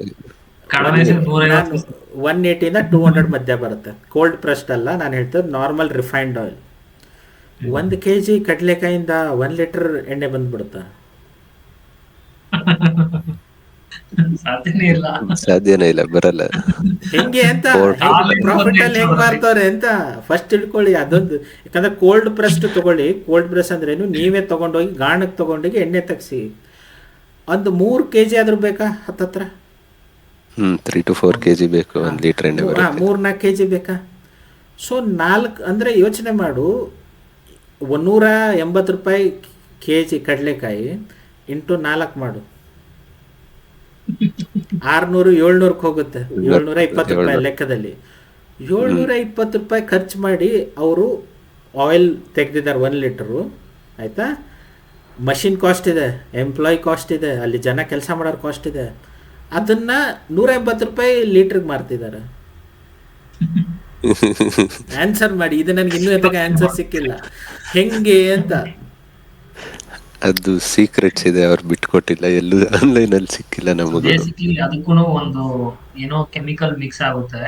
180 200 ಮಧ್ಯ ಬರುತ್ತೆ. ಕೋಲ್ಡ್ ಪ್ರೆಸ್ಡ್ ಅಲ್ಲ, ನಾನು ಹೇಳ್ತೇನೆ normal refined oil. 1 kg ಕಡಲೆಕಾಯಿಂದ 1 litre ಎಣ್ಣೆ ಬಂದ್ಬಿಡುತ್ತಾ? ಸಾಧ್ಯನೇ ಇಲ್ಲ, ಬರಲ್ಲ. ಹೆಂಗೆ ಅಂತ ಪ್ರಾಫಿಟ್ ಅಲ್ಲಿ ಹೆಂಗ್ ಮಾಡ್ತಾರೆ ಅಂತ ಫಸ್ಟ್ ತಿಳ್ಕೊಳ್ಳಿ. ಅದೊಂದು, ಯಾಕಂದ್ರೆ ಕೋಲ್ಡ್ ಪ್ರೆಸ್ ತಗೊಳ್ಳಿ. ಕೋಲ್ಡ್ ಪ್ರೆಸ್ ಅಂದ್ರೆ ಏನು, ನೀವೇ ತಗೊಂಡೋಗಿ ಗಾಣಕ್ಕೆ ತಗೊಂಡೋಗಿ ಎಣ್ಣೆ ತೆಗ್ಸಿ. ಒಂದು 3 kg ಆದ್ರೂ ಬೇಕಾ? ಹತ್ತತ್ರ 3 to 4 kg ಬೇಕು 1 ಲೀಟರ್ ಎಣ್ಣೆ ಬರುತ್ತೆ. 3-4 kg ಬೇಕಾ? ಸೊ 4 ಅಂದರೆ ಯೋಚನೆ ಮಾಡು, 180 ರೂಪಾಯಿ kg ಕಡಲೆಕಾಯಿ ಇಂಟು 4 ಮಾಡು, 600-700 ಹೋಗುತ್ತೆ. 720 ರೂಪಾಯಿ ಲೆಕ್ಕದಲ್ಲಿ 720 ರೂಪಾಯಿ ಖರ್ಚು ಮಾಡಿ ಅವರು ಆಯಿಲ್ ತೆಗೆದಿದ್ದಾರೆ 1 ಲೀಟರು. ಆಯಿತಾ? ಮಷಿನ್ ಕಾಸ್ಟ್ ಇದೆ, ಎಂಪ್ಲಾಯ್ ಕಾಸ್ಟ್ ಇದೆ, ಅಲ್ಲಿ ಜನ ಕೆಲಸ ಮಾಡೋರು ಕಾಸ್ಟ್ ಇದೆ. ಅದನ್ನು 180 ರೂಪಾಯಿ ಲೀಟ್ರಿಗೆ ಮಾರ್ತಿದ್ದಾರೆ. ಆನ್ಸರ್ ಮಾಡಿ, ಇದು ನನಗೆ ಇನ್ನೂ ಎತ್ತಾಗ ಆನ್ಸರ್ ಸಿಕ್ಕಿಲ್ಲ ಹೆಂಗೆ ಅಂತ. ಅದು ಸೀಕ್ರೆಟ್ಸ್ ಇದೆ, ಅವ್ರು ಬಿಟ್ಕೊಟ್ಟಿಲ್ಲ, ಎಲ್ಲೂ ಆನ್ಲೈನ್ ಅಲ್ಲಿ ಸಿಕ್ಕಿಲ್ಲ ನಮಗೆ. ಬೇಸಿಕಲಿ ಅದಕ್ಕೂ ಒಂದು ಏನೋ ಕೆಮಿಕಲ್ ಮಿಕ್ಸ್ ಆಗುತ್ತೆ.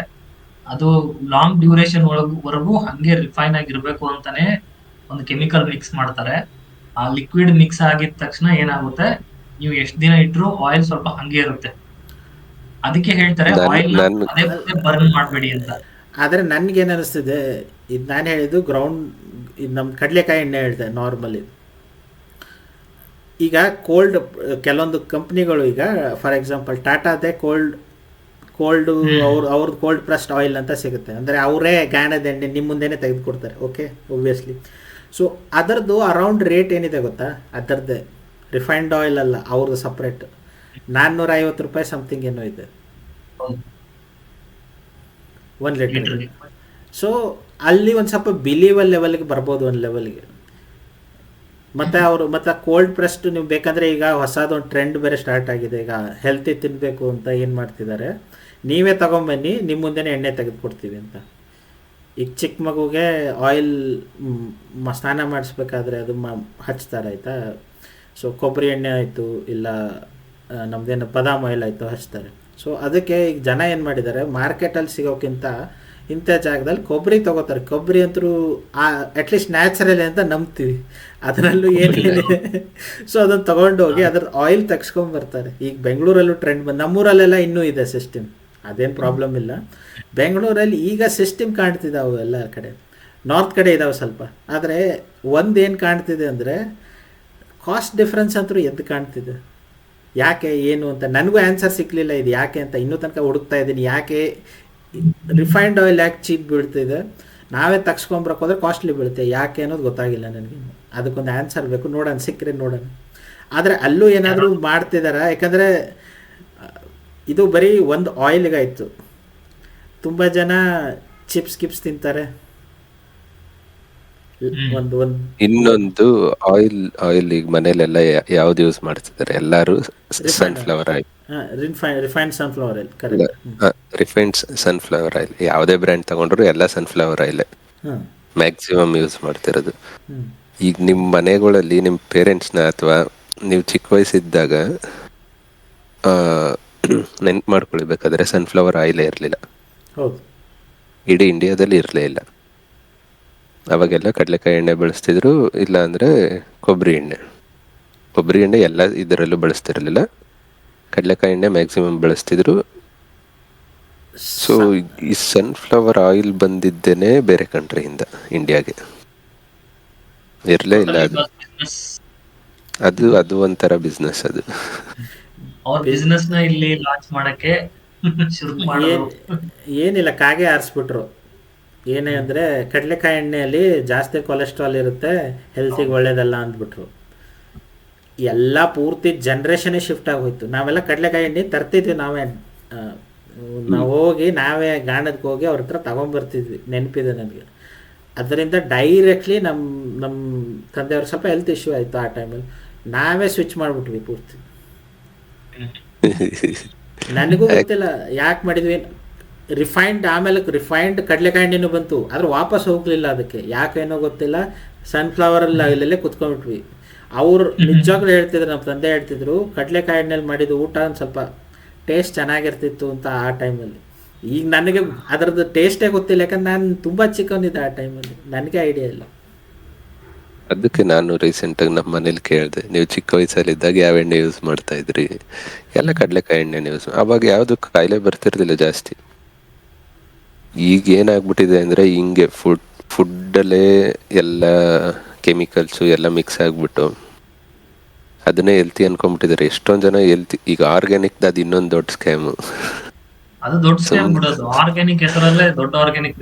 ಅದು ಲಾಂಗ್ ಡ್ಯೂರೇಷನ್ ವರೆಗೂ ಹಂಗೆ ರಿಫೈನ್ ಆಗಿರ್ಬೇಕು ಅಂತಾನೆ ಒಂದು ಕೆಮಿಕಲ್ ಮಿಕ್ಸ್ ಮಾಡ್ತಾರೆ. ಆ ಲಿಕ್ವಿಡ್ ಮಿಕ್ಸ್ ಆಗಿದ ತಕ್ಷಣ ಏನಾಗುತ್ತೆ, ನೀವು ಎಷ್ಟ್ ದಿನ ಇಟ್ರು ಆಯಿಲ್ ಸ್ವಲ್ಪ ಹಂಗೆ ಇರುತ್ತೆ. ಅದಕ್ಕೆ ಹೇಳ್ತಾರೆ ನನ್ ಆಯಿಲ್ ನ ನನ್ ಪದೇ ಪದೇ ಬರ್ನ್ ಮಾಡಬೇಡಿ ಅಂತ. ಆದರೆ ನನ್ಗೇನು ಅನಿಸ್ತಿದೆ, ಇದು ನಾನು ಹೇಳಿದ್ದು ಗ್ರೌಂಡ್, ಇದು ನಮ್ಮ ಕಡಲೆಕಾಯಿ ಎಣ್ಣೆ ಹೇಳಿದೆ ನಾರ್ಮಲಿ. ಈಗ ಕೋಲ್ಡ್ ಕೆಲವೊಂದು ಕಂಪ್ನಿಗಳು, ಈಗ ಫಾರ್ ಎಕ್ಸಾಂಪಲ್ ಟಾಟಾದೇ ಕೋಲ್ಡು ಅವ್ರದ್ದು ಕೋಲ್ಡ್ ಪ್ರೆಸ್ಡ್ ಆಯಿಲ್ ಅಂತ ಸಿಗುತ್ತೆ. ಅಂದರೆ ಅವರೇ ಗಾಣದ ಎಣ್ಣೆ ನಿಮ್ಮ ಮುಂದೆನೇ ತೆಗೆದುಕೊಡ್ತಾರೆ. Okay, obviously. ಸೊ ಅದರದ್ದು ಅರೌಂಡ್ ರೇಟ್ ಏನಿದೆ ಗೊತ್ತಾ? ಅದರದ್ದೇ ರಿಫೈನ್ಡ್ ಆಯಿಲ್ ಅಲ್ಲ, ಅವ್ರದ್ದು ಸಪ್ರೇಟ್ ₹450 ಸಮಥಿಂಗ್ ಏನೋ ಇದೆ ಹೌದು. 1 ಲೀಟರ್. ಲೀಟರ್ಗೆ. ಸೊ ಅಲ್ಲಿ ಒಂದು ಸ್ವಲ್ಪ ಬಿಲೀವಲ್ ಲೆವೆಲ್ಗೆ ಬರ್ಬೋದು, ಒಂದು ಲೆವೆಲ್ಗೆ. ಮತ್ತು ಕೋಲ್ಡ್ ಪ್ರೆಸ್ಡ್ ನೀವು ಬೇಕಂದರೆ, ಈಗ ಹೊಸದೊಂದು ಟ್ರೆಂಡ್ ಬೇರೆ ಸ್ಟಾರ್ಟ್ ಆಗಿದೆ. ಈಗ ಹೆಲ್ತಿ ತಿನ್ನಬೇಕು ಅಂತ ಏನು ಮಾಡ್ತಿದ್ದಾರೆ, ನೀವೇ ತೊಗೊಂಬನ್ನಿ, ನಿಮ್ಮ ಮುಂದೆನೇ ಎಣ್ಣೆ ತೆಗೆದುಕೊಡ್ತೀವಿ ಅಂತ. ಈಗ ಚಿಕ್ಕ ಮಗುಗೆ ಆಯಿಲ್ ಸ್ನಾನ ಮಾಡಿಸ್ಬೇಕಾದ್ರೆ ಅದು ಹಚ್ತಾರೆ, ಆಯಿತಾ? ಸೊ ಕೊಬ್ಬರಿ ಎಣ್ಣೆ ಆಯಿತು, ಇಲ್ಲ ನಮ್ಮದೇನು ಬಾದಾಮ್ ಆಯಿಲ್ ಆಯಿತು, ಹಚ್ತಾರೆ. ಸೊ ಅದಕ್ಕೆ ಈಗ ಜನ ಏನು ಮಾಡಿದ್ದಾರೆ, ಮಾರ್ಕೆಟಲ್ಲಿ ಸಿಗೋಕ್ಕಿಂತ ಇಂಥ ಜಾಗದಲ್ಲಿ ಕೊಬ್ಬರಿ ತೊಗೋತಾರೆ. ಕೊಬ್ಬರಿ ಅಂತೂ ಅಟ್ಲೀಸ್ಟ್ ನ್ಯಾಚುರಲ್ ಅಂತ ನಂಬ್ತೀವಿ, ಅದರಲ್ಲೂ ಏನಿದೆ. ಸೊ ಅದನ್ನು ತೊಗೊಂಡು ಹೋಗಿ ಅದ್ರ ಆಯಿಲ್ ತೆಗ್ಸ್ಕೊಂಬರ್ತಾರೆ. ಈಗ ಬೆಂಗಳೂರಲ್ಲೂ ಟ್ರೆಂಡ್ ಬಂದು, ನಮ್ಮೂರಲ್ಲೆಲ್ಲ ಇನ್ನೂ ಇದೆ ಸಿಸ್ಟಮ್, ಅದೇನು ಪ್ರಾಬ್ಲಮ್ ಇಲ್ಲ. ಬೆಂಗಳೂರಲ್ಲಿ ಈಗ ಸಿಸ್ಟಮ್ ಕಾಣ್ತಿದ್ದಾವೆ ಎಲ್ಲ ಕಡೆ, ನಾರ್ತ್ ಕಡೆ ಇದ್ದಾವೆ ಸ್ವಲ್ಪ. ಆದರೆ ಒಂದೇನು ಕಾಣ್ತಿದೆ ಅಂದರೆ, ಕಾಸ್ಟ್ ಡಿಫ್ರೆನ್ಸ್ ಅಂತೂ ಎದ್ದು ಕಾಣ್ತಿದೆ. ಯಾಕೆ ಏನು ಅಂತ ನನಗೂ ಆನ್ಸರ್ ಸಿಕ್ಕಲಿಲ್ಲ, ಇದು ಯಾಕೆ ಅಂತ ಇನ್ನೂ ತನಕ ಹುಡುಕ್ತಾ ಇದ್ದೀನಿ. ಯಾಕೆ ರಿಫೈನ್ಡ್ ಆಯಿಲ್ ಯಾಕೆ ಚೀಪ್ ಬೀಳ್ತಿದೆ, ನಾವೇ ತಗ್ಸ್ಕೊಂಬರಕ್ಕೆ ಹೋದ್ರೆ ಕಾಸ್ಟ್ಲಿ ಬೀಳುತ್ತೆ, ಯಾಕೆ ಅನ್ನೋದು ಗೊತ್ತಾಗಿಲ್ಲ ನನಗೆ. ಅದಕ್ಕೊಂದು ಆನ್ಸರ್ ಬೇಕು, ನೋಡೋಣ, ಸಿಕ್ಕರೆ ನೋಡೋಣ. ಆದರೆ ಅಲ್ಲೂ ಏನಾದರೂ ಮಾಡ್ತಿದ್ದಾರೆ, ಯಾಕಂದರೆ ಇದು ಬರೀ ಒಂದು ಆಯಿಲ್ಗಾಯಿತು. ತುಂಬ ಜನ ಚಿಪ್ಸ್ ತಿಂತಾರೆ. ಒಂದು ಇನ್ನೊಂದು ಆಯಿಲ್ ಈಗ ಮನೇಲೆಲ್ಲ ಯಾವ್ದು ಯೂಸ್ ಮಾಡ್ತಿದ್ದಾರೆ, ಎಲ್ಲಾರು sunflower oil, refined sunflower oil. Correct. Refined sunflower oil. ಯಾವುದೇ ಬ್ರ್ಯಾಂಡ್ ತಗೊಂಡ್ರು ಎಲ್ಲ ಸನ್ಫ್ಲವರ್ ಆಯಿಲ್ ಹಾಂ. ಮ್ಯಾಕ್ಸಿಮಮ್ ಯೂಸ್ ಮಾಡ್ತಿರೋದು. ಈಗ ನಿಮ್ಮ ಮನೆಗಳಲ್ಲಿ ನಿಮ್ಮ ಪೇರೆಂಟ್ಸ್ನ ಅಥವಾ ನೀವು ಚಿಕ್ಕ ವಯಸ್ಸಿದ್ದಾಗ ನೆನ್ಪು ಮಾಡ್ಕೊಳ್ಬೇಕಾದ್ರೆ ಸನ್ಫ್ಲವರ್ ಆಯಿಲೇ ಇರಲಿಲ್ಲ, ಹೌದು. ಇಡೀ ಇಂಡಿಯಾದಲ್ಲಿ ಇರಲೇ ಇಲ್ಲ. ಅವಾಗೆಲ್ಲ ಕಡಲೆಕಾಯಿ ಎಣ್ಣೆ ಬಳಸ್ತಿದ್ರು, ಇಲ್ಲ ಅಂದರೆ ಕೊಬ್ಬರಿ ಎಣ್ಣೆ ಎಲ್ಲ ಇದರಲ್ಲೂ ಬಳಸ್ತಿರಲಿಲ್ಲ, ಕಡಲೆಕಾಯಿ ಎಣ್ಣೆ ಮ್ಯಾಕ್ಸಿಮಮ್ ಬಳಸ್ತಿದ್ರು. ಸೊ ಈ ಸನ್ಫ್ಲವರ್ ಆಯಿಲ್ ಬಂದಿದ್ದೇನೆ ಬೇರೆ ಕಂಟ್ರಿಯಿಂದ ಇಂಡಿಯಾಗೆ, ಇರಲೇ ಇಲ್ಲ. ಅದು ಒಂಥರ ಬಿಸ್ನೆಸ್. ಅದು ಅವ್ರ ಬಿಸ್ನೆಸ್ ನ ಇಲ್ಲಿ ಲಾಂಚ್ ಮಾಡಕ್ಕೆ ಶುರು ಮಾಡೋದು. ಏನಿಲ್ಲ, ಕಾಗೆ ಆರಿಸ್ಬಿಟ್ರು. ಏನೇ ಅಂದರೆ ಕಡಲೆಕಾಯಿ ಎಣ್ಣೆಯಲ್ಲಿ ಜಾಸ್ತಿ ಕೊಲೆಸ್ಟ್ರಾಲ್ ಇರುತ್ತೆ, ಹೆಲ್ತಿಗೆ ಒಳ್ಳೇದಲ್ಲ ಅಂದ್ಬಿಟ್ರು. ಎಲ್ಲ ಪೂರ್ತಿ ಜನ್ರೇಷನ್ನೇ ಶಿಫ್ಟ್ ಆಗೋಯ್ತು. ನಾವೆಲ್ಲ ಕಡಲೆಕಾಯಿ ಎಣ್ಣೆ ತರ್ತಿದ್ವಿ, ನಾವು ಹೋಗಿ ನಾವೇ ಗಾಣದಕ್ಕೆ ಹೋಗಿ ಅವ್ರ ಹತ್ರ ತಗೊಂಬರ್ತಿದ್ವಿ, ನೆನಪಿದೆ ನನಗೆ. ಅದರಿಂದ ಡೈರೆಕ್ಟ್ಲಿ ನಮ್ಮ ತಂದೆಯವ್ರು ಸ್ವಲ್ಪ ಹೆಲ್ತ್ ಇಶ್ಯೂ ಆಯಿತು ಆ ಟೈಮಲ್ಲಿ. ನಾವೇ ಸ್ವಿಚ್ ಮಾಡಿಬಿಟ್ವಿ ಪೂರ್ತಿ. ನನಗೂ ಗೊತ್ತಿಲ್ಲ ಯಾಕೆ ಮಾಡಿದ್ವಿ. ಆಮೇಲೆ ರಿಫೈನ್ಡ್ ಕಡಲೆಕಾಯಿ ಎಣ್ಣೆನೂ ಬಂತು, ಆದ್ರೆ ವಾಪಸ್ ಹೋಗಲಿಲ್ಲ ಅದಕ್ಕೆ, ಯಾಕೇನೋ ಗೊತ್ತಿಲ್ಲ. ಸನ್ಫ್ಲವರಲ್ಲಿ ಅಲ್ಲೇ ಕುತ್ಕೊಂಡ್ಬಿಟ್ವಿ. ಅವ್ರು ನಿಜವಾಗ್ಲೂ ಹೇಳ್ತಿದ್ರು, ನಮ್ಮ ತಂದೆ ಹೇಳ್ತಿದ್ರು, ಕಡಲೆಕಾಯಿ ಎಣ್ಣೆಲಿ ಮಾಡಿದ ಊಟ ಒಂದು ಸ್ವಲ್ಪ ಟೇಸ್ಟ್ ಚೆನ್ನಾಗಿರ್ತಿತ್ತು ಅಂತ ಆ ಟೈಮಲ್ಲಿ. ಈಗ ನನಗೆ ಅದರದ್ದು ಟೇಸ್ಟೇ ಗೊತ್ತಿಲ್ಲ, ಯಾಕಂದ್ರೆ ನಾನು ತುಂಬ ಚಿಕ್ಕವನಿದ್ದೆ ಆ ಟೈಮಲ್ಲಿ, ನನಗೆ ಐಡಿಯಾ ಇಲ್ಲ. ಅದಕ್ಕೆ ನಾನು ರೀಸೆಂಟಾಗಿ ನಮ್ಮ ಮನೇಲಿ ಕೇಳಿದೆ, ನೀವು ಚಿಕ್ಕ ವಯಸ್ಸಲ್ಲಿದ್ದಾಗ ಯಾವ ಎಣ್ಣೆ ಯೂಸ್ ಮಾಡ್ತಾ ಇದ್ರಿ? ಎಲ್ಲ ಕಡಲೆಕಾಯಿ ಎಣ್ಣೆನ ಯೂಸ್. ಅವಾಗ ಯಾವುದು ಕಾಯಿಲೆ ಬರ್ತಿರ್ಲಿಲ್ಲ ಜಾಸ್ತಿ. ಈಗ ಏನಾಗ್ಬಿಟ್ಟಿದೆ ಅಂದರೆ, ಹಿಂಗೆ ಫುಡ್ಡಲ್ಲೇ ಎಲ್ಲ ಕೆಮಿಕಲ್ಸು ಎಲ್ಲ ಮಿಕ್ಸ್ ಆಗಿಬಿಟ್ಟು ಅದನ್ನೇ ಹೆಲ್ತಿ ಅನ್ಕೊಂಡ್ಬಿಟ್ಟಿದ್ದಾರೆ ಎಷ್ಟೊಂದು ಜನ. ಹೆಲ್ತಿ ಈಗ ಆರ್ಗ್ಯಾನಿಕ್ ಅದು ಇನ್ನೊಂದು ದೊಡ್ಡ ಸ್ಕ್ಯಾಮು. ಅದು ದೊಡ್ಡ ಸ್ಕ್ಯಾಮ್ ಬಿಡೋದು. ಆರ್ಗ್ಯಾನಿಕ್ ಹೆಸರಲ್ಲೇ ದೊಡ್ಡ ಆರ್ಗ್ಯಾನಿಕ್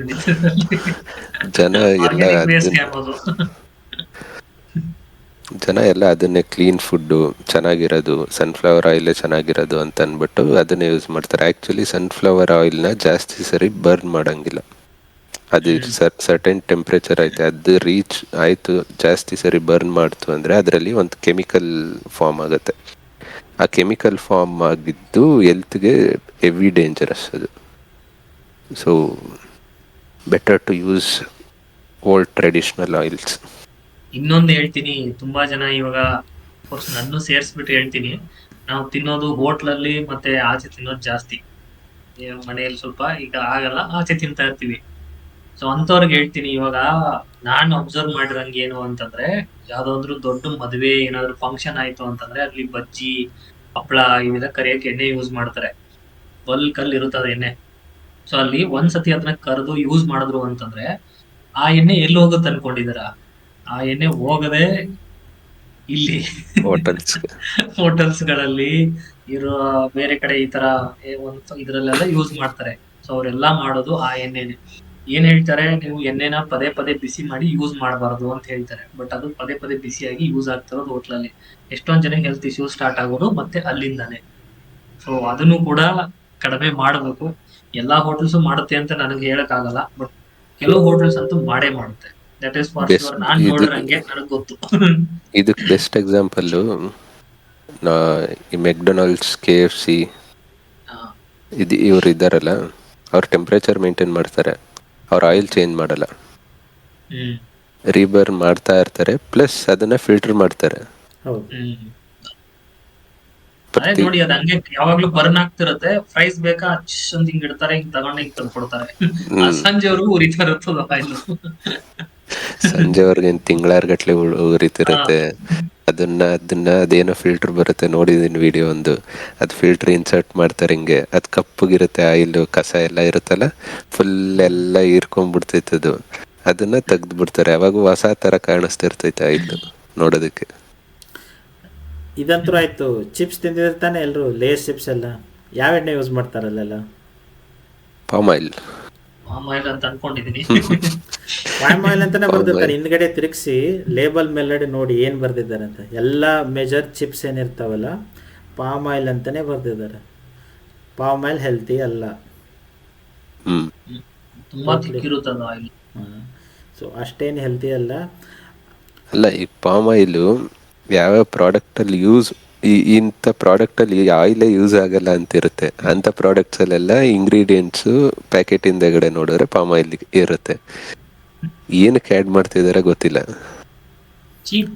ಜನ ಎಲ್ಲ ಅದನ್ನೇ ಕ್ಲೀನ್ ಫುಡ್ಡು ಚೆನ್ನಾಗಿರೋದು, ಸನ್ಫ್ಲವರ್ ಆಯಿಲೇ ಚೆನ್ನಾಗಿರೋದು ಅಂತ ಅಂದ್ಬಿಟ್ಟು ಅದನ್ನೇ ಯೂಸ್ ಮಾಡ್ತಾರೆ. ಆ್ಯಕ್ಚುಲಿ ಸನ್ಫ್ಲವರ್ ಆಯಿಲ್ನ ಜಾಸ್ತಿ ಸರಿ ಬರ್ನ್ ಮಾಡೋಂಗಿಲ್ಲ. ಅದು ಸರ್ಟೆನ್ ಟೆಂಪ್ರೇಚರ್ ಐತೆ, ಅದು ರೀಚ್ ಆಯಿತು, ಜಾಸ್ತಿ ಸರಿ ಬರ್ನ್ ಮಾಡ್ತು ಅಂದರೆ ಅದರಲ್ಲಿ ಒಂದು ಕೆಮಿಕಲ್ ಫಾರ್ಮ್ ಆಗುತ್ತೆ. ಆ ಕೆಮಿಕಲ್ ಫಾರ್ಮ್ ಆಗಿದ್ದು ಹೆಲ್ತ್ಗೆ ಹೆವಿ ಡೇಂಜರಸ್ ಅದು. So better to use old traditional oils. ಇನ್ನೊಂದು ಹೇಳ್ತೀನಿ, ತುಂಬಾ ಜನ ಇವಾಗ ನನ್ನ ಸೇರ್ಸ್ಬಿಟ್ಟು ಹೇಳ್ತೀನಿ, ನಾವು ತಿನ್ನೋದು ಹೋಟ್ಲಲ್ಲಿ ಮತ್ತೆ ಆಚೆ ತಿನ್ನೋದು ಜಾಸ್ತಿ. ಮನೆಯಲ್ಲಿ ಸ್ವಲ್ಪ ಈಗ ಆಗಲ್ಲ, ಆಚೆ ತಿಂತಾ ಇರ್ತೀವಿ. ಸೊ ಅಂತವ್ರಿಗೆ ಹೇಳ್ತೀನಿ, ಇವಾಗ ನಾನ್ ಅಬ್ಸರ್ವ್ ಮಾಡಿರಂಗೆ ಏನು ಅಂತಂದ್ರೆ, ಯಾವ್ದಾದ್ರು ದೊಡ್ಡ ಮದ್ವೆ ಏನಾದ್ರು ಫಂಕ್ಷನ್ ಆಯ್ತು ಅಂತಂದ್ರೆ ಅಲ್ಲಿ ಬಜ್ಜಿ ಹಪ್ಳ ಇವೆಲ್ಲ ಕರಿಯಕ್ಕೆ ಎಣ್ಣೆ ಯೂಸ್ ಮಾಡ್ತಾರೆ. ಬಲ್ಕ್ ಅಲ್ಲಿ ಇರುತ್ತದೆ ಎಣ್ಣೆ. ಸೊ ಅಲ್ಲಿ ಒಂದ್ಸತಿ ಅದನ್ನ ಕರೆದು ಯೂಸ್ ಮಾಡಿದ್ರು ಅಂತಂದ್ರೆ ಆ ಎಣ್ಣೆ ಎಲ್ಲಿ ಹೋಗುತ್ತೆ ಅನ್ಕೊಂಡಿದಾರ? ಆ ಎಣ್ಣೆ ಹೋಗದೆ ಇಲ್ಲಿ ಹೋಟೆಲ್ಸ್. ಹೋಟೆಲ್ಸ್ ಗಳಲ್ಲಿ ಇರೋ ಬೇರೆ ಕಡೆ ಈ ತರ ಇದ್ರಲ್ಲೆಲ್ಲ ಯೂಸ್ ಮಾಡ್ತಾರೆ. ಸೊ ಅವರೆಲ್ಲಾ ಮಾಡೋದು ಆ ಎಣ್ಣೆನೆ. ಏನ್ ಹೇಳ್ತಾರೆ, ನೀವು ಎಣ್ಣೆನ ಪದೇ ಪದೇ ಬಿಸಿ ಮಾಡಿ ಯೂಸ್ ಮಾಡಬಾರ್ದು ಅಂತ ಹೇಳ್ತಾರೆ. ಬಟ್ ಅದು ಪದೇ ಪದೇ ಬಿಸಿಯಾಗಿ ಯೂಸ್ ಆಗ್ತಿರೋದು ಹೋಟ್ಲಲ್ಲಿ. ಎಷ್ಟೊಂದ್ ಜನ ಹೆಲ್ತ್ ಇಶ್ಯೂಸ್ ಸ್ಟಾರ್ಟ್ ಆಗೋದು ಮತ್ತೆ ಅಲ್ಲಿಂದಾನೆ. ಸೊ ಅದನ್ನು ಕೂಡ ಕಡಿಮೆ ಮಾಡಬೇಕು. ಎಲ್ಲಾ ಹೋಟೆಲ್ಸ್ ಮಾಡುತ್ತೆ ಅಂತ ನನಗೆ ಹೇಳಕ್ ಆಗಲ್ಲ, ಬಟ್ ಕೆಲವು ಹೋಟೆಲ್ಸ್ ಅಂತೂ ಮಾಡೇ ಮಾಡುತ್ತೆ. That is for best sure. ನಾನ್ ಇದು ನೋಡಿರಂಗೆ ನನಗ್ ಗೊತ್ತು. ಇದಕ್ಕೆ ಬೆಸ್ಟ್ ಎಕ್ಸಾಂಪಲ್ಲು ಈ ಮೆಕ್ಡೊನಾಲ್ಡ್ಸ್, KFC, ಹಾ. ಇವ್ರು ಇದ್ದಾರಲ್ಲ, ಅವ್ರ ಟೆಂಪ್ರೇಚರ್ ಮೇಂಟೈನ್ ಮಾಡ್ತಾರೆ, ಅವ್ರ ಆಯಿಲ್ ಚೇಂಜ್ ಮಾಡಲ್ಲ, ಹ್ಮ್ ರೀಬರ್ನ್ ಮಾಡ್ತಾ ಇರ್ತಾರೆ, ಪ್ಲಸ್ ಅದನ್ನ ಫಿಲ್ಟರ್ ಮಾಡ್ತಾರೆ. ಹೌದು. ಹ್ಮ್ ಅದೇ ಪ್ರತಿ ನೋಡಿ, ಅದ್ ಹಂಗೆ ಯಾವಾಗ್ಲೂ ಬರ್ನ್ ಆಗ್ತಿರತ್ತೆ. ಫ್ರೈಸ್ ಬೇಕಾ ಅಚ್ಚ್ ಅಂತ ಹಿಂಗ್ ಇಡ್ತಾರೆ, ಹಿಂಗ್ ತಗೊಂಡು ಹಿಂಗ್ ತಂದ್ಕೊಡ್ತಾರೆ. ಆ ಸಂಜೆವರೆಗೂ ಉರಿತಾ ಇರುತ್ತದ ಆಯಿಲ್. ಸಂಜೆವರೆಗೆ ತಿಂಗಳಾರ್ಗಟ್ಲೆ ಹಾ. ಉರಿತಿರುತ್ತೆ. ಅದನ್ನ ಅದೇನೋ ಫಿಲ್ಟರ್ ಬರುತ್ತೆ, ನೋಡಿದೀನಿ ವಿಡಿಯೋ ಒಂದು. ಅದು ಫಿಲ್ಟರ್ ಇನ್ಸರ್ಟ್ ಮಾಡ್ತಾರೆ, ಹಿಂಗೆ ಅದು ಕಪ್ಪಗಿರುತ್ತೆ, ಆಯಿಲ್ ಕಸ ಎಲ್ಲ ಇರುತ್ತಲ್ಲ, ಫುಲ್ ಎಲ್ಲ ಹೀರ್ಕೊಂಡ್ಬಿಡ್ತೈತೆ ಅದು. ಅದನ್ನ ತೆಗ್ದು ಬಿಡ್ತಾರೆ, ಅವಾಗ ಹೊಸ ತರ ಕಾಣಿಸ್ತಿರ್ತೈತೆ ಆಯಿಲ್ ನೋಡೋದಕ್ಕೆ. ಇದಂತೂ ಆಯ್ತು. ಚಿಪ್ಸ್ ತಿಂದಿರ್ತಾನೆ ಎಲ್ಲರೂ, ಲೇಸ್ ಚಿಪ್ಸ್ ಎಲ್ಲ ಯಾವ ಎಣ್ಣೆ ಯೂಸ್ ಮಾಡ್ತಾರಲ್ಲೆಲ್ಲ? Palm oil. ಪಾಮ್ ಆಯಿಲ್ ಅಂತ ಅನ್ಕೊಂಡಿದೀನಿ. ಪಾಮ್ ಆಯಿಲ್ ಅಂತಾನೆ ಪಾಮ್ ಬರ್ದಿರ್ತಾರೆ. ಆಯಿಲ್. ಹಿಂದ್ಗಡೆ ತಿರುಗಿಸಿ ಲೇಬಲ್ ಮೇಲ್ಗಡೆ ನೋಡಿ ಏನು ಬರ್ದಿದ್ದಾರೆ ಅಂತ. ಎಲ್ಲ ಮೇಜರ್ ಚಿಪ್ಸ್ ಏನಿರ್ತಾವಲ್ಲ ಪಾಮ್ ಆಯಿಲ್ ಅಂತಾನೆ ಬರ್ದಿದ್ದಾರೆ. ಪಾಮ್ ಆಯಿಲ್ ಹೆಲ್ತಿ ಅಲ್ಲ. ಹ್ಮ್ ತುಂಬಾ ತಿಕ್ಕಿರುತ್ತದ ಆಯಿಲ್. ಸೊ ಅಷ್ಟೇನು ಹೆಲ್ತಿ ಅಲ್ಲ. ಅಲ್ಲ, ಈ ಪಾಮ್ ಆಯಿಲು ಯಾವ್ಯಾವ ಪ್ರಾಡಕ್ಟಲ್ಲಿ ಇಂಥ ಪ್ರಾಡಕ್ಟಲ್ಲಿ ಆಯಿಲೇ ಯೂಸ್ ಆಗಲ್ಲ ಅಂತ ಇರುತ್ತೆ. ಅಂಥ ಪ್ರಾಡಕ್ಟ್ಸಲ್ಲೆಲ್ಲ ಇಂಗ್ರೀಡಿಯೆಂಟ್ಸು ಪ್ಯಾಕೆಟ್ ಹಿಂದೆಗಡೆ ನೋಡಿದ್ರೆ ಪಾಮ್ ಆಯಿಲ್ ಇರುತ್ತೆ. ಏನಕ್ಕೆ ಆ್ಯಡ್ ಮಾಡ್ತಿದ್ದಾರೆ ಗೊತ್ತಿಲ್ಲ. ಚೀಪ್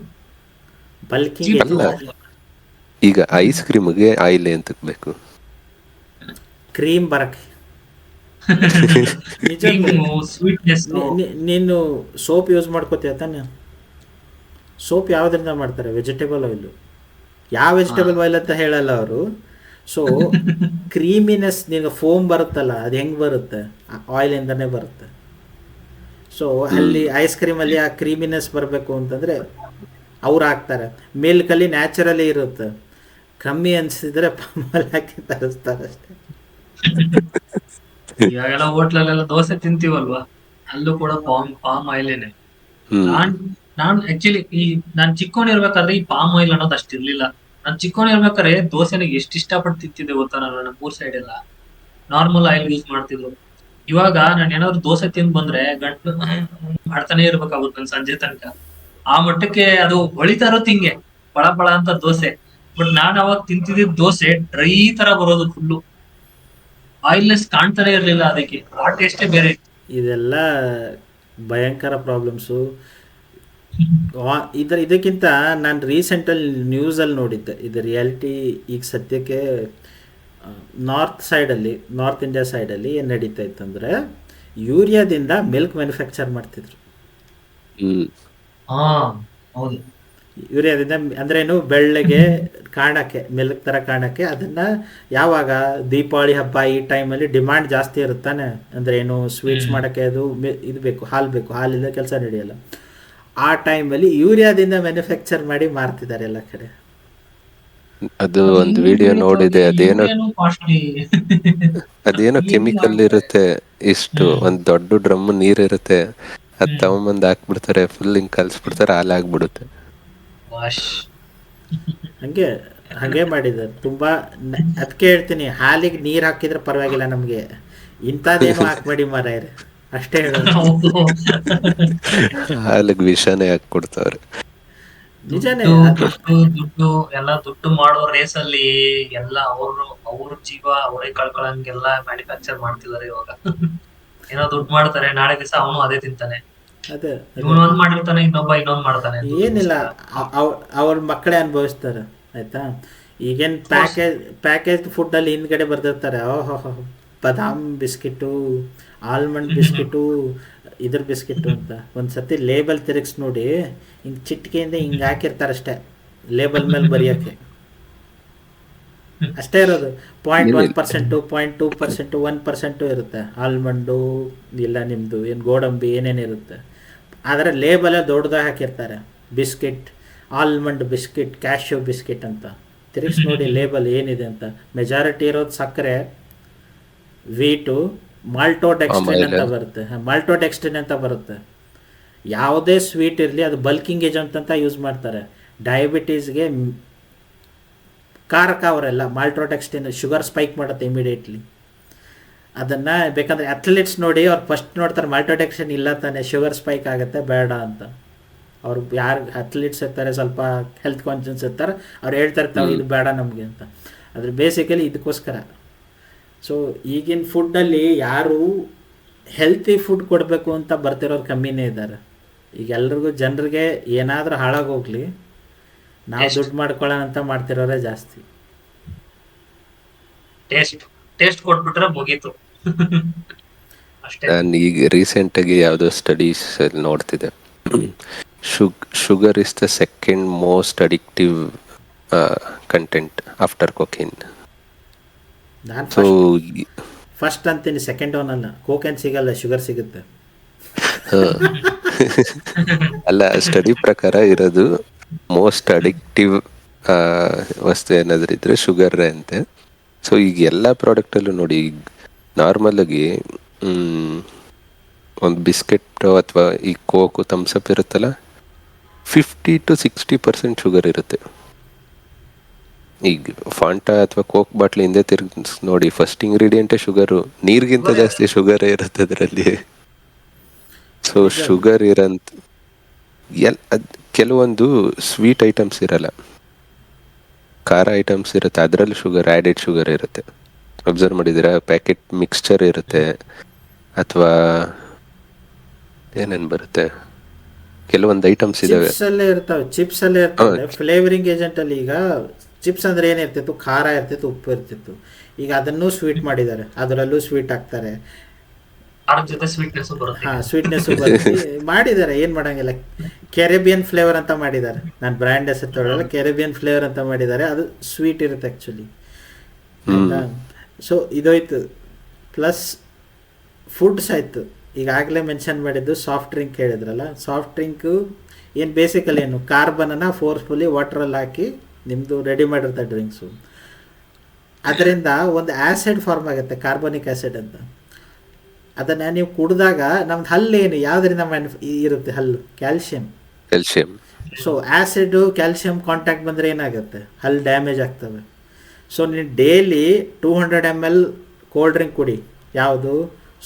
ಬಲ್ಕಿಂಗ್ ಅಲ್ಲ, ಈಗ ಐಸ್ ಕ್ರೀಮ್ಗೆ ಆಯಿಲ್ ಎಂತಕ್ಕೆ ಬೇಕು? ಕ್ರೀಮ್ ಬರಕ್ಕೆ. ನಿಜ. ಸ್ವೀಟ್ನೆಸ್. ನೀನು ಸೋಪ್ ಯೂಸ್ ಮಾಡ್ಕೋತೀಯ ತಾನೆ? ಸೋಪ್ ಯಾವುದರಿಂದ ಮಾಡ್ತಾರೆ? Vegetable oil. ಯಾವ ವೆಜಿಟೇಬಲ್ ಆಯಿಲ್ ಅಂತ ಹೇಳಲ್ಲ ಅವರು. ಸೊ ಕ್ರೀಮಿನೆಸ್, ನಿಮಗೆ ಫೋಮ್ ಬರುತ್ತಲ್ಲ, ಅದು ಹೆಂಗೆ ಬರುತ್ತೆ? ಆಯಿಲಿಂದನೇ ಬರುತ್ತೆ. ಸೊ ಅಲ್ಲಿ ಐಸ್ ಕ್ರೀಮಲ್ಲಿ ಆ ಕ್ರೀಮಿನೆಸ್ ಬರಬೇಕು ಅಂತಂದರೆ ಅವ್ರು ಹಾಕ್ತಾರೆ. ಮಿಲ್ಕಲ್ಲಿ ನ್ಯಾಚುರಲಿ ಇರುತ್ತೆ. ಕಮ್ಮಿ ಅನಿಸಿದ್ರೆ ಪಾಮಲ್ಲಿ ಹಾಕಿ ತರಿಸ್ತಾರೆ ಅಷ್ಟೇ. ಇವಾಗೆಲ್ಲ ಹೋಟ್ಲಲ್ಲೆಲ್ಲ ದೋಸೆ ತಿಂತೀವಲ್ವಾ, ಅಲ್ಲೂ ಕೂಡ ಪಾಮ್ ಆಯಿಲೇನೆ. ನಾನ್ ಆಕ್ಚುಲಿ ನಾನ್ ಚಿಕ್ಕವನಿರ್ಬೇಕಾದ್ರೆ ಈ ಪಾಮ್ ಆಯಿಲ್ ಅನ್ನೋದು ಅಷ್ಟ್ ಇರ್ಲಿಲ್ಲ. ನಾನ್ ಚಿಕ್ಕವನಿರ್ಬೇಕಾದ್ರೆ ದೋಸೆನ ಎಷ್ಟು ಇಷ್ಟಪಟ್ಟು ತಿಂತಿದ್ದೆ ಗೊತ್ತಾ ನಾನು. ನಮ್ಮೂರ್ ಸೈಡ್ ಎಲ್ಲ ನಾರ್ಮಲ್ ಆಯಿಲ್ ಯೂಸ್ ಮಾಡ್ತಿದ್ರು. ಇವಾಗ ನಾನು ಏನಾದ್ರು ದೋಸೆ ತಿಂದ್ ಬಂದ್ರೆ ಗಂಟು ಮಾಡ್ತಾನೆ ಇರ್ಬೇಕಾಗುತ್ತೆ ನನ್ ಸಂಜೆ ತನಕ. ಆ ಮಟ್ಟಕ್ಕೆ ಅದು ಹೊಳಿತಾ ಇರೋದು ಹಿಂಗೆ ಪಳ ಪಳ ಅಂತ ದೋಸೆ. ಬಟ್ ನಾನ್ ಅವಾಗ ತಿಂತಿದ್ದ ದೋಸೆ ಡ್ರೈ ತರ ಬರೋದು, ಫುಲ್ಲು ಆಯಿಲ್ನೆಸ್ ಕಾಣ್ತಾನೆ ಇರ್ಲಿಲ್ಲ. ಅದಕ್ಕೆ ಆ ಟೇಸ್ಟೇ ಬೇರೆ ಇತ್ತು. ಇದೆಲ್ಲ ಭಯಂಕರ ಪ್ರಾಬ್ಲಮ್ಸು. ಇದಕ್ಕಿಂತ ನಾನು ರೀಸೆಂಟಲ್ಲಿ ನ್ಯೂಸಲ್ಲಿ ನೋಡಿದ್ದೆ ಇದು ರಿಯಾಲಿಟಿ. ಈಗ ಸದ್ಯಕ್ಕೆ ನಾರ್ತ್ ಇಂಡಿಯಾ ಸೈಡಲ್ಲಿ ಏನು ನಡೀತಾ ಇತ್ತಂದರೆ, ಯೂರಿಯಾದಿಂದ ಮಿಲ್ಕ್ ಮ್ಯಾನುಫ್ಯಾಕ್ಚರ್ ಮಾಡ್ತಿದ್ರು. ಹಾ ಹೌದು. ಯೂರಿಯಾದಿಂದ ಅಂದ್ರೇನು, ಬೆಳ್ಳಗೆ ಕಾಣಕ್ಕೆ, ಮಿಲ್ಕ್ ಥರ ಕಾಣಕ್ಕೆ. ಅದನ್ನು ಯಾವಾಗ ದೀಪಾವಳಿ ಹಬ್ಬ ಈ ಟೈಮಲ್ಲಿ ಡಿಮ್ಯಾಂಡ್ ಜಾಸ್ತಿ ಇರುತ್ತಾನೆ. ಅಂದರೆ ಏನು, ಸ್ವೀಟ್ಸ್ ಮಾಡೋಕ್ಕೆ ಅದು ಇದು ಬೇಕು, ಹಾಲು ಬೇಕು, ಹಾಲಿಂದ ಕೆಲಸ ನಡೆಯಲ್ಲ. ಆ ಟೈಮಲ್ಲಿ ಯೂರಿಯಾದಿಂದ ಮ್ಯಾನುಫ್ಯಾಕ್ಚರ್ ಮಾಡಿ ಮಾರ್ತಿದ್ದಾರೆ ಎಲ್ಲ ಕಡೆ. ಅದು ಒಂದು ವಿಡಿಯೋ ನೋಡಿದೆ. ಅದೇನೋ ಕೆಮಿಕಲ್ ಇರುತ್ತೆ. ಇಷ್ಟು ಒಂದು ದೊಡ್ಡ ಡ್ರಮ್ ನೀರಿರುತ್ತೆ, ಅದು ತಗೊಂಬಂದು ಹಾಕ್ಬಿಡ್ತಾರೆ, ಫುಲ್ ಹಿಂಗೆ ಕಲ್ಸ್ಬಿಡ್ತಾರೆ, ಹಾಲಾಗ್ಬಿಡುತ್ತೆ. ಹಾಗೆ ಮಾಡಿದ್ದಾರೆ ತುಂಬ. ಅದಕ್ಕೆ ಹೇಳ್ತೀನಿ, ಹಾಲಿಗೆ ನೀರು ಹಾಕಿದ್ರೆ ಪರವಾಗಿಲ್ಲ, ನಮಗೆ ಇಂಥದ್ದೇನು ಹಾಕ್ಬೇಡಿ ಮಾರಾಯರೆ, ಅಷ್ಟೇ ಹೇಳೋದು. ಹಾಲಿಗೆ ವಿಷಾನೇ ಹಾಕ್ಬಿಡ್ತಾವ್ರೆ. ನಿಜಾನೇ. ದುಡ್ಡು ಎಲ್ಲ ದುಡ್ಡು ಮಾಡೋ ರೇಸಲ್ಲಿ ಎಲ್ಲ ಅವ್ರ ಜೀವ ಅವರೇ ಕಳ್ಕೊಳಂಗೆಲ್ಲ ಮ್ಯಾನುಫ್ಯಾಕ್ಚರ್ ಮಾಡ್ತಿದ್ದಾರೆ ಇವಾಗ. ಏನೋ ದುಡ್ಡು ಮಾಡ್ತಾರೆ, ನಾಳೆ ದಿವಸ ಅವನು ಅದೇ ತಿಂತಾನೆ. ಅದೇ ಇವನು ಒಂದ್ ಮಾಡಿರ್ತಾನೆ, ಇನ್ನೊಂದ್ ಮಾಡ್ತಾನೆ. ಏನಿಲ್ಲ, ಅವ್ರ ಮಕ್ಕಳೇ ಅನುಭವಿಸ್ತಾರೆ. ಆಯ್ತಾ? ಈಗೇನು ಪ್ಯಾಕೇಜ್ ಫುಡ್ಡಲ್ಲಿ ಹಿಂದ್ಗಡೆ ಬರ್ದಿರ್ತಾರೆ, ಓಹೋ ಬಾದಾಮ್ ಬಿಸ್ಕಿಟು, ಆಲ್ಮಂಡ್ ಬಿಸ್ಕಿಟು, ಇದ್ರ ಬಿಸ್ಕಿಟು ಅಂತ ಒಂದು ಸತಿ ಲೇಬಲ್ ತಿರುಗಿಸಿ ನೋಡಿ, ಹಿಂಗೆ ಚಿಟಿಕೆಯಿಂದ ಹಿಂಗೆ ಹಾಕಿರ್ತಾರೆ ಅಷ್ಟೇ ಲೇಬಲ್ ಮೇಲೆ ಬರೆಯೋಕ್ಕೆ. ಅಷ್ಟೇ ಇರೋದು. 0.1%, 0.2%, 1% ಇರುತ್ತೆ ಆಲ್ಮಂಡು, ಇಲ್ಲ ನಿಮ್ಮದು ಏನು ಗೋಡಂಬಿ ಏನೇನಿರುತ್ತೆ. ಆದರೆ ಲೇಬಲೇ ದೊಡ್ಡದಾಗಿ ಹಾಕಿರ್ತಾರೆ, biscuit, almond biscuit, cashew biscuit ಅಂತ. ತಿರುಗಿಸಿ ನೋಡಿ ಲೇಬಲ್ ಏನಿದೆ ಅಂತ. ಮೆಜಾರಿಟಿ ಇರೋದು ಸಕ್ಕರೆ, ವೀಟು, ಮಾಲ್ಟೋಡೆಕ್ಸ್ಟ್ರಿನ್ ಅಂತ ಬರುತ್ತೆ. ಮಾಲ್ಟೋಡೆಕ್ಸ್ಟ್ರಿನ್ ಅಂತ ಬರುತ್ತೆ. ಯಾವುದೇ ಸ್ವೀಟ್ ಇರಲಿ ಅದು ಬಲ್ಕಿಂಗ್ ಏಜೆಂಟ್ ಅಂತ ಯೂಸ್ ಮಾಡ್ತಾರೆ. ಡಯಾಬಿಟೀಸ್ಗೆ ಕಾರಕ ಅವರೆಲ್ಲ. ಮಾಲ್ಟೋಡೆಕ್ಸ್ಟ್ರಿನ್ ಶುಗರ್ ಸ್ಪೈಕ್ ಮಾಡುತ್ತೆ ಇಮಿಡಿಯೇಟ್ಲಿ. ಅದನ್ನು ಬೇಕಂದರೆ ಅಥ್ಲೀಟ್ಸ್ ನೋಡಿ, ಅವ್ರು ಫಸ್ಟ್ ನೋಡ್ತಾರೆ ಮಾಲ್ಟೋಡೆಕ್ಸ್ಟ್ರಿನ್ ಇಲ್ಲ ತಾನೆ, ಶುಗರ್ ಸ್ಪೈಕ್ ಆಗುತ್ತೆ ಬೇಡ ಅಂತ. ಅವ್ರು ಯಾರು ಅಥ್ಲೀಟ್ಸ್ ಇರ್ತಾರೆ, ಸ್ವಲ್ಪ ಹೆಲ್ತ್ ಕಾನ್ಷಿಯಸ್ ಇರ್ತಾರೆ, ಅವ್ರು ಹೇಳ್ತಾ ಇದು ಬೇಡ ನಮಗೆ ಅಂತ. ಅದ್ರ ಬೇಸಿಕಲಿ ಇದಕ್ಕೋಸ್ಕರ. ಸೊ ಈಗಿನ ಫುಡ್ಡಲ್ಲಿ ಯಾರು ಹೆಲ್ತಿ ಫುಡ್ ಕೊಡಬೇಕು ಅಂತ ಬರ್ತಿರೋರು ಕಮ್ಮಿನೇ ಇದ್ದಾರೆ. ಈಗ ಎಲ್ರಿಗೂ ಜನರಿಗೆ ಏನಾದರೂ ಹಾಳಾಗೋಗ್ಲಿ, ನಾವು ದುಡ್ಡು ಮಾಡ್ಕೊಳ್ಳೋಣ ಅಂತ ಮಾಡ್ತಿರೋರೇ ಜಾಸ್ತಿ. ಟೇಸ್ಟ್ ಕೊಟ್ಬಿಟ್ರೆ ಮುಗೀತು. ಅಷ್ಟೇ. ನಾನು ಈಗ ರೀಸೆಂಟಾಗಿ ಯಾವುದೋ ಸ್ಟಡೀಸ್ ನೋಡ್ತಿದ್ದೆ, sugar is the second most addictive content after cocaine. ನಾನು ಸೊ ಫಸ್ಟ್ ಅಂತೀನಿ, ಸೆಕೆಂಡ್ ಒನ್ ಅಲ್ಲ. ಕೋಕೇನ್ ಸಿಗಲ್ಲ, ಶುಗರ್ ಸಿಗುತ್ತೆ. ಅಲ್ಲ, ಸ್ಟಡಿ ಪ್ರಕಾರ ಇರೋದು ಮೋಸ್ಟ್ ಅಡಿಕ್ಟಿವ್ ವಸ್ತು ಏನಾದರೂ ಇದ್ರೆ ಶುಗರ್ ಅಂತೆ. ಸೊ ಈಗ ಎಲ್ಲ ಪ್ರಾಡಕ್ಟಲ್ಲೂ ನೋಡಿ, ಈಗ ನಾರ್ಮಲಾಗಿ ಒಂದು ಬಿಸ್ಕೆಟ್ ಅಥವಾ ಈ ಕೋಕು ಥಮ್ಸಪ್ ಇರುತ್ತಲ್ಲ, 50 to 60% ಶುಗರ್ ಇರುತ್ತೆ. ಈಗ ಫಾಂಟಾ ಅಥವಾ ಕೋಕ್ ಬಾಟ್ಲಿ ಹಿಂದೆ ತಿರುಗಿ ನೋಡಿ, ಫಸ್ಟ್ ಇಂಗ್ರೀಡಿಯೆಂಟೇ ಶುಗರು. ನೀರಿಗಿಂತ ಜಾಸ್ತಿ ಶುಗರೇ ಇರುತ್ತೆ ಅದರಲ್ಲಿ. ಸೊ ಶುಗರ್ ಇರೋಂಥ ಕೆಲವೊಂದು ಸ್ವೀಟ್ ಐಟಮ್ಸ್ ಇರಲ್ಲ, ಖಾರ ಐಟಮ್ಸ್ ಇರುತ್ತೆ, ಅದರಲ್ಲಿ ಶುಗರ್, ಆ್ಯಡೆಡ್ ಶುಗರ್ ಇರುತ್ತೆ. ಅಬ್ಸರ್ವ್ ಮಾಡಿದ್ದೀರಾ? ಪ್ಯಾಕೆಟ್ ಮಿಕ್ಸ್ಚರ್ ಇರುತ್ತೆ, ಅಥವಾ ಏನೇನು ಬರುತ್ತೆ, ಕೆಲವೊಂದು ಐಟಮ್ಸ್ ಇದಾವೆ, ಚಿಪ್ಸ್ ಅಲ್ಲೇ ಇರ್ತವೆ ಫ್ಲೇವರಿಂಗ್ ಏಜೆಂಟ್ ಅಲ್ಲಿ. ಈಗ ಚಿಪ್ಸ್ ಅಂದ್ರೆ ಏನಿರ್ತಿತ್ತು, ಖಾರ ಇರ್ತಿತ್ತು, ಉಪ್ಪು ಇರ್ತಿತ್ತು. ಈಗ ಅದನ್ನು ಸ್ವೀಟ್ ಮಾಡಿದ್ದಾರೆ, ಅದರಲ್ಲೂ ಸ್ವೀಟ್ ಹಾಕ್ತಾರೆ. ಸ್ವೀಟ್ನೆಸ್ ಮಾಡಿದ್ದಾರೆ, ಏನ್ ಮಾಡಂಗಿಲ್ಲ. ಕೆರೆಬಿಯನ್ ಫ್ಲೇವರ್ ಅಂತ ಮಾಡಿದ್ದಾರೆ, ನಾನು ಬ್ರ್ಯಾಂಡ್ ಹೆಸರು ತೊಗೊಳಲ್ಲ, ಕೆರೆಬಿಯನ್ ಫ್ಲೇವರ್ ಅಂತ ಮಾಡಿದ್ದಾರೆ. ಅದು ಸ್ವೀಟ್ ಇರುತ್ತೆ ಆ್ಯಕ್ಚುಲಿ. ಸೊ ಇದೋಯ್ತು. ಪ್ಲಸ್ ಫುಡ್ಸ್ ಆಯಿತು. ಈಗಾಗಲೇ ಮೆನ್ಷನ್ ಮಾಡಿದ್ದು ಸಾಫ್ಟ್ ಡ್ರಿಂಕ್ ಹೇಳಿದ್ರಲ್ಲ, ಸಾಫ್ಟ್ ಡ್ರಿಂಕು ಏನು ಬೇಸಿಕಲಿ ಏನು, ಕಾರ್ಬನನ್ನು ಫೋರ್ಸ್ಫುಲಿ ವಾಟ್ರಲ್ಲಿ ಹಾಕಿ ನಿಮ್ಮದು ರೆಡಿ ಮಾಡಿರ್ತಾರೆ ಡ್ರಿಂಕ್ಸು. ಅದರಿಂದ ಒಂದು ಆ್ಯಸಿಡ್ ಫಾರ್ಮ್ ಆಗುತ್ತೆ, ಕಾರ್ಬೋನಿಕ್ ಆ್ಯಸಿಡ್ ಅಂತ. ಅದನ್ನು ನೀವು ಕುಡಿದಾಗ ನಮ್ದು ಹಲ್ಲೇನು ಯಾವುದರಿಂದ ಇರುತ್ತೆ, ಹಲ್ಲು calcium. So acid calcium contact ಬಂದರೆ ಏನಾಗುತ್ತೆ, ಹಲ್ಲು ಡ್ಯಾಮೇಜ್ ಆಗ್ತವೆ. ಸೊ ನೀವು ಡೈಲಿ 200 ml ಕೋಲ್ಡ್ ಡ್ರಿಂಕ್ ಕುಡಿ. ಯಾವುದು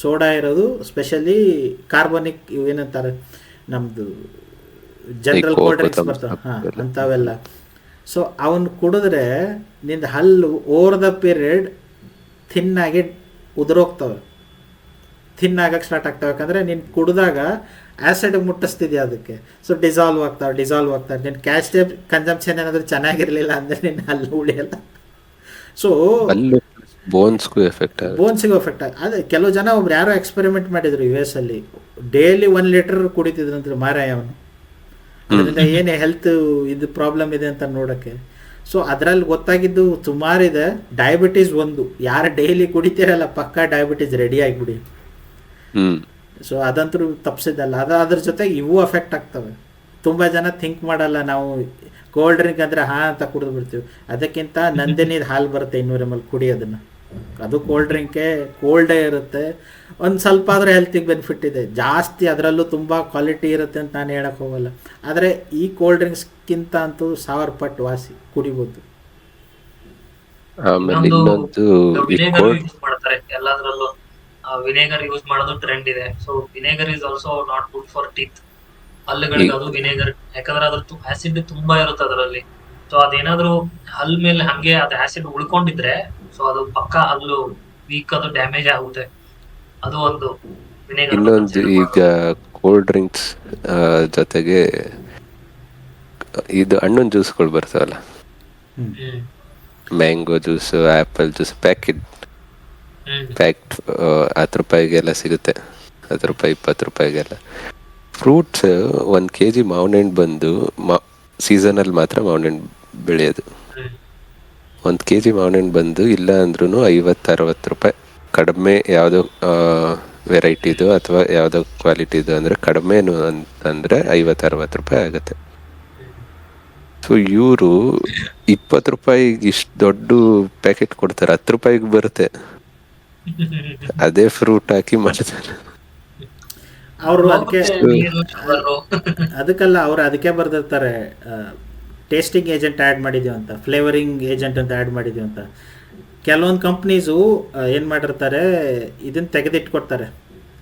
ಸೋಡಾ ಇರೋದು, ಸ್ಪೆಷಲಿ ಕಾರ್ಬೋನಿಕ್ ಏನಂತಾರೆ ನಮ್ಮದು ಜನರಲ್ ಕೋಲ್ಡ್ ಡ್ರಿಂಕ್ಸ್ ಬರ್ತವೆ, ಅಂಥವೆಲ್ಲ. ಸೊ ಅವನು ಕುಡಿದ್ರೆ ನಿಂದು ಹಲ್ಲು ಓವರ್ ದ ಪೀರಿಯಡ್ ಥಿನ್ನಾಗಿ ಉದುರೋಗ್ತವೆ, ಥಿನ್ನಾಗಕ್ಕೆ ಸ್ಟಾರ್ಟ್ ಆಗ್ತವೆ. ಯಾಕಂದರೆ ನೀನು ಕುಡಿದಾಗ ಆ್ಯಸಿಡ್ ಮುಟ್ಟಿಸ್ತಿದ್ಯಾ ಅದಕ್ಕೆ. ಸೊ ಡಿಸಾಲ್ವ್ ಆಗ್ತವೆ. ನಿನ್ನ ಕ್ಯಾಲ್ಸಿಯಂ ಕನ್ಸಂಪ್ಷನ್ ಏನಾದರೂ ಚೆನ್ನಾಗಿರಲಿಲ್ಲ ಅಂದರೆ ನಿನ್ನ ಹಲ್ಲು ಉಳಿಯಲ್ಲ. ಸೊ ಬೋನ್ಸ್ಗೂ ಎಫೆಕ್ಟ್ ಅದೇ. ಕೆಲವು ಜನ ಒಬ್ರು ಯಾರೋ ಎಕ್ಸ್ಪೆರಿಮೆಂಟ್ ಮಾಡಿದ್ರು US ಅಲ್ಲಿ, ಡೈಲಿ 1 ಲೀಟರ್ ಕುಡಿತಿದ್ರಂತ ಮಾರಾಯ ಅವನು. ಅದರಿಂದ ಏನು ಹೆಲ್ತ್ ಇದು ಪ್ರಾಬ್ಲಮ್ ಇದೆ ಅಂತ ನೋಡೋಕ್ಕೆ. ಸೊ ಅದರಲ್ಲಿ ಗೊತ್ತಾಗಿದ್ದು ಸುಮಾರಿದೆ. ಡಯಾಬಿಟೀಸ್ ಒಂದು, ಯಾರು ಡೈಲಿ ಕುಡಿತೀರಲ್ಲ ಪಕ್ಕಾ ಡಯಾಬಿಟೀಸ್ ರೆಡಿ ಆಗಿಬಿಡಿ. ಸೊ ಅದಂತೂ ತಪ್ಪಿಸಿದ್ದಲ್ಲ. ಅದ್ರ ಜೊತೆಗೆ ಇವು ಅಫೆಕ್ಟ್ ಆಗ್ತವೆ. ತುಂಬ ಜನ ಥಿಂಕ್ ಮಾಡಲ್ಲ, ನಾವು ಕೋಲ್ಡ್ ಡ್ರಿಂಕ್ ಅಂದರೆ ಅಂತ ಕುಡಿದು ಬಿಡ್ತೀವಿ. ಅದಕ್ಕಿಂತ ನಂದಿನಿದ ಹಾಲು ಬರುತ್ತೆ 200 ml, ಕುಡಿಯೋದನ್ನು. ಅದು ಕೋಲ್ಡ್ ಡ್ರಿಂಕೇ, ಕೋಲ್ಡೇ ಇರುತ್ತೆ. ಒಂದು ಸ್ವಲ್ಪ ಆದರೆ ಹೆಲ್ತಿಗೆ ಬೆನಿಫಿಟ್ ಇದೆ ಜಾಸ್ತಿ, ಅದರಲ್ಲೂ ತುಂಬ ಕ್ವಾಲಿಟಿ ಇರುತ್ತೆ ಅಂತ ನಾನು ಹೇಳಕ್ಕೆ ಹೋಗಲ್ಲ. ಆದರೆ ಈ ಕೋಲ್ಡ್ ಡ್ರಿಂಕ್ಸ್ಗಿಂತ ಅಂತೂ 1000 ಪಟ್ಟು ವಾಸಿ ಕುಡಿಬೋದು. ಎಲ್ಲದರಲ್ಲೂ ವಿನೇಗರ್ ಯೂಸ್ ಮಾಡೋದು ಟ್ರೆಂಡ್ ಇದೆ. So vinegar is also not good for teeth. ಹಲ್ಲುಗಳಿಗೆ ಅದು ವಿನೇಗರ್, ಯಾಕಂದ್ರೆ ಅದ್ರ ಆಸಿಡ್ ತುಂಬಾ ಇರುತ್ತೆ ಅದರಲ್ಲಿ. ಸೊ ಅದೇನಾದ್ರೂ ಹಲ್ ಮೇಲೆ ಹಂಗೆ ಅದು ಆಸಿಡ್ ಉಳ್ಕೊಂಡಿದ್ರೆ, ಸೊ ಅದು ಪಕ್ಕಾ ಹಲ್ಲು ವೀಕ್, ಅದು ಡ್ಯಾಮೇಜ್ ಆಗುತ್ತೆ. ಅದು ಒಂದು ವಿನೇಗರ್. ಇನ್ನೊಂದು, ಈಗ ಕೋಲ್ಡ್ ಡ್ರಿಂಕ್ಸ್ ಜೊತೆಗೆ ಇದು ಹಣ್ಣಿನ ಜ್ಯೂಸ್ಗಳು ಬರ್ತಾವಲ್ಲ, mango juice, apple juice packet, ಹ್ಮ್ ಪ್ಯಾಕ್ಟ್ 10 ರೂಪಾಯಿಗೆಲ್ಲ ಸಿಗುತ್ತೆ, 10 ರೂಪಾಯಿ 20 ರೂಪಾಯಿಗೆಲ್ಲ. ಫ್ರೂಟ್ಸ್ 1 kg ಮಾವಿನ ಹಣ್ಣು ಬಂದು ಸೀಸನಲ್ಲಿ ಮಾತ್ರ ಮಾವಿನ ಹಣ್ಣು ಬೆಳೆಯೋದು. ಹ್ಮ್ 1 kg ಮಾವಿನ ಹಣ್ಣು ಬಂದು ಇಲ್ಲ ಅಂದ್ರೂ 50-60 ರೂಪಾಯಿ. ಕಡಿಮೆ ಯಾವುದೋ ವೆರೈಟಿದು ಅಥವಾ ಯಾವುದೋ ಕ್ವಾಲಿಟಿದು ಅಂದರೆ ಕಡಿಮೆನು ಅಂತಂದರೆ 50-60 ರೂಪಾಯಿ ಆಗುತ್ತೆ. ಸೊ ಇವರು 20 ರೂಪಾಯಿಗೆ ಇಷ್ಟು ದೊಡ್ಡ ಪ್ಯಾಕೆಟ್ ಕೊಡ್ತಾರೆ, 10 ರೂಪಾಯಿಗೆ ಬರುತ್ತೆ. ಅದೇ ಫ್ರೂಟ್ ಹಾಕಿ ಮಾಡ್ತಾರೆ. ಅವರು ಅದಕ್ಕೆ ಹೋಗುತ್ತೆ ನೀರು ಶುಗರು. ಅದಕ್ಕೆಲ್ಲ ಅವ್ರು ಅದಕ್ಕೆ ಬರ್ದಿರ್ತಾರೆ, ಟೇಸ್ಟಿಂಗ್ ಏಜೆಂಟ್ ಆ್ಯಡ್ ಮಾಡಿದ್ದೀವಿ ಅಂತ, ಫ್ಲೇವರಿಂಗ್ ಏಜೆಂಟ್ ಅಂತ ಆ್ಯಡ್ ಮಾಡಿದ್ದೀವಿ ಅಂತ. ಕೆಲವೊಂದು ಕಂಪ್ನೀಸು ಏನು ಮಾಡಿರ್ತಾರೆ, ಇದನ್ನು ತೆಗೆದಿಟ್ಕೊಡ್ತಾರೆ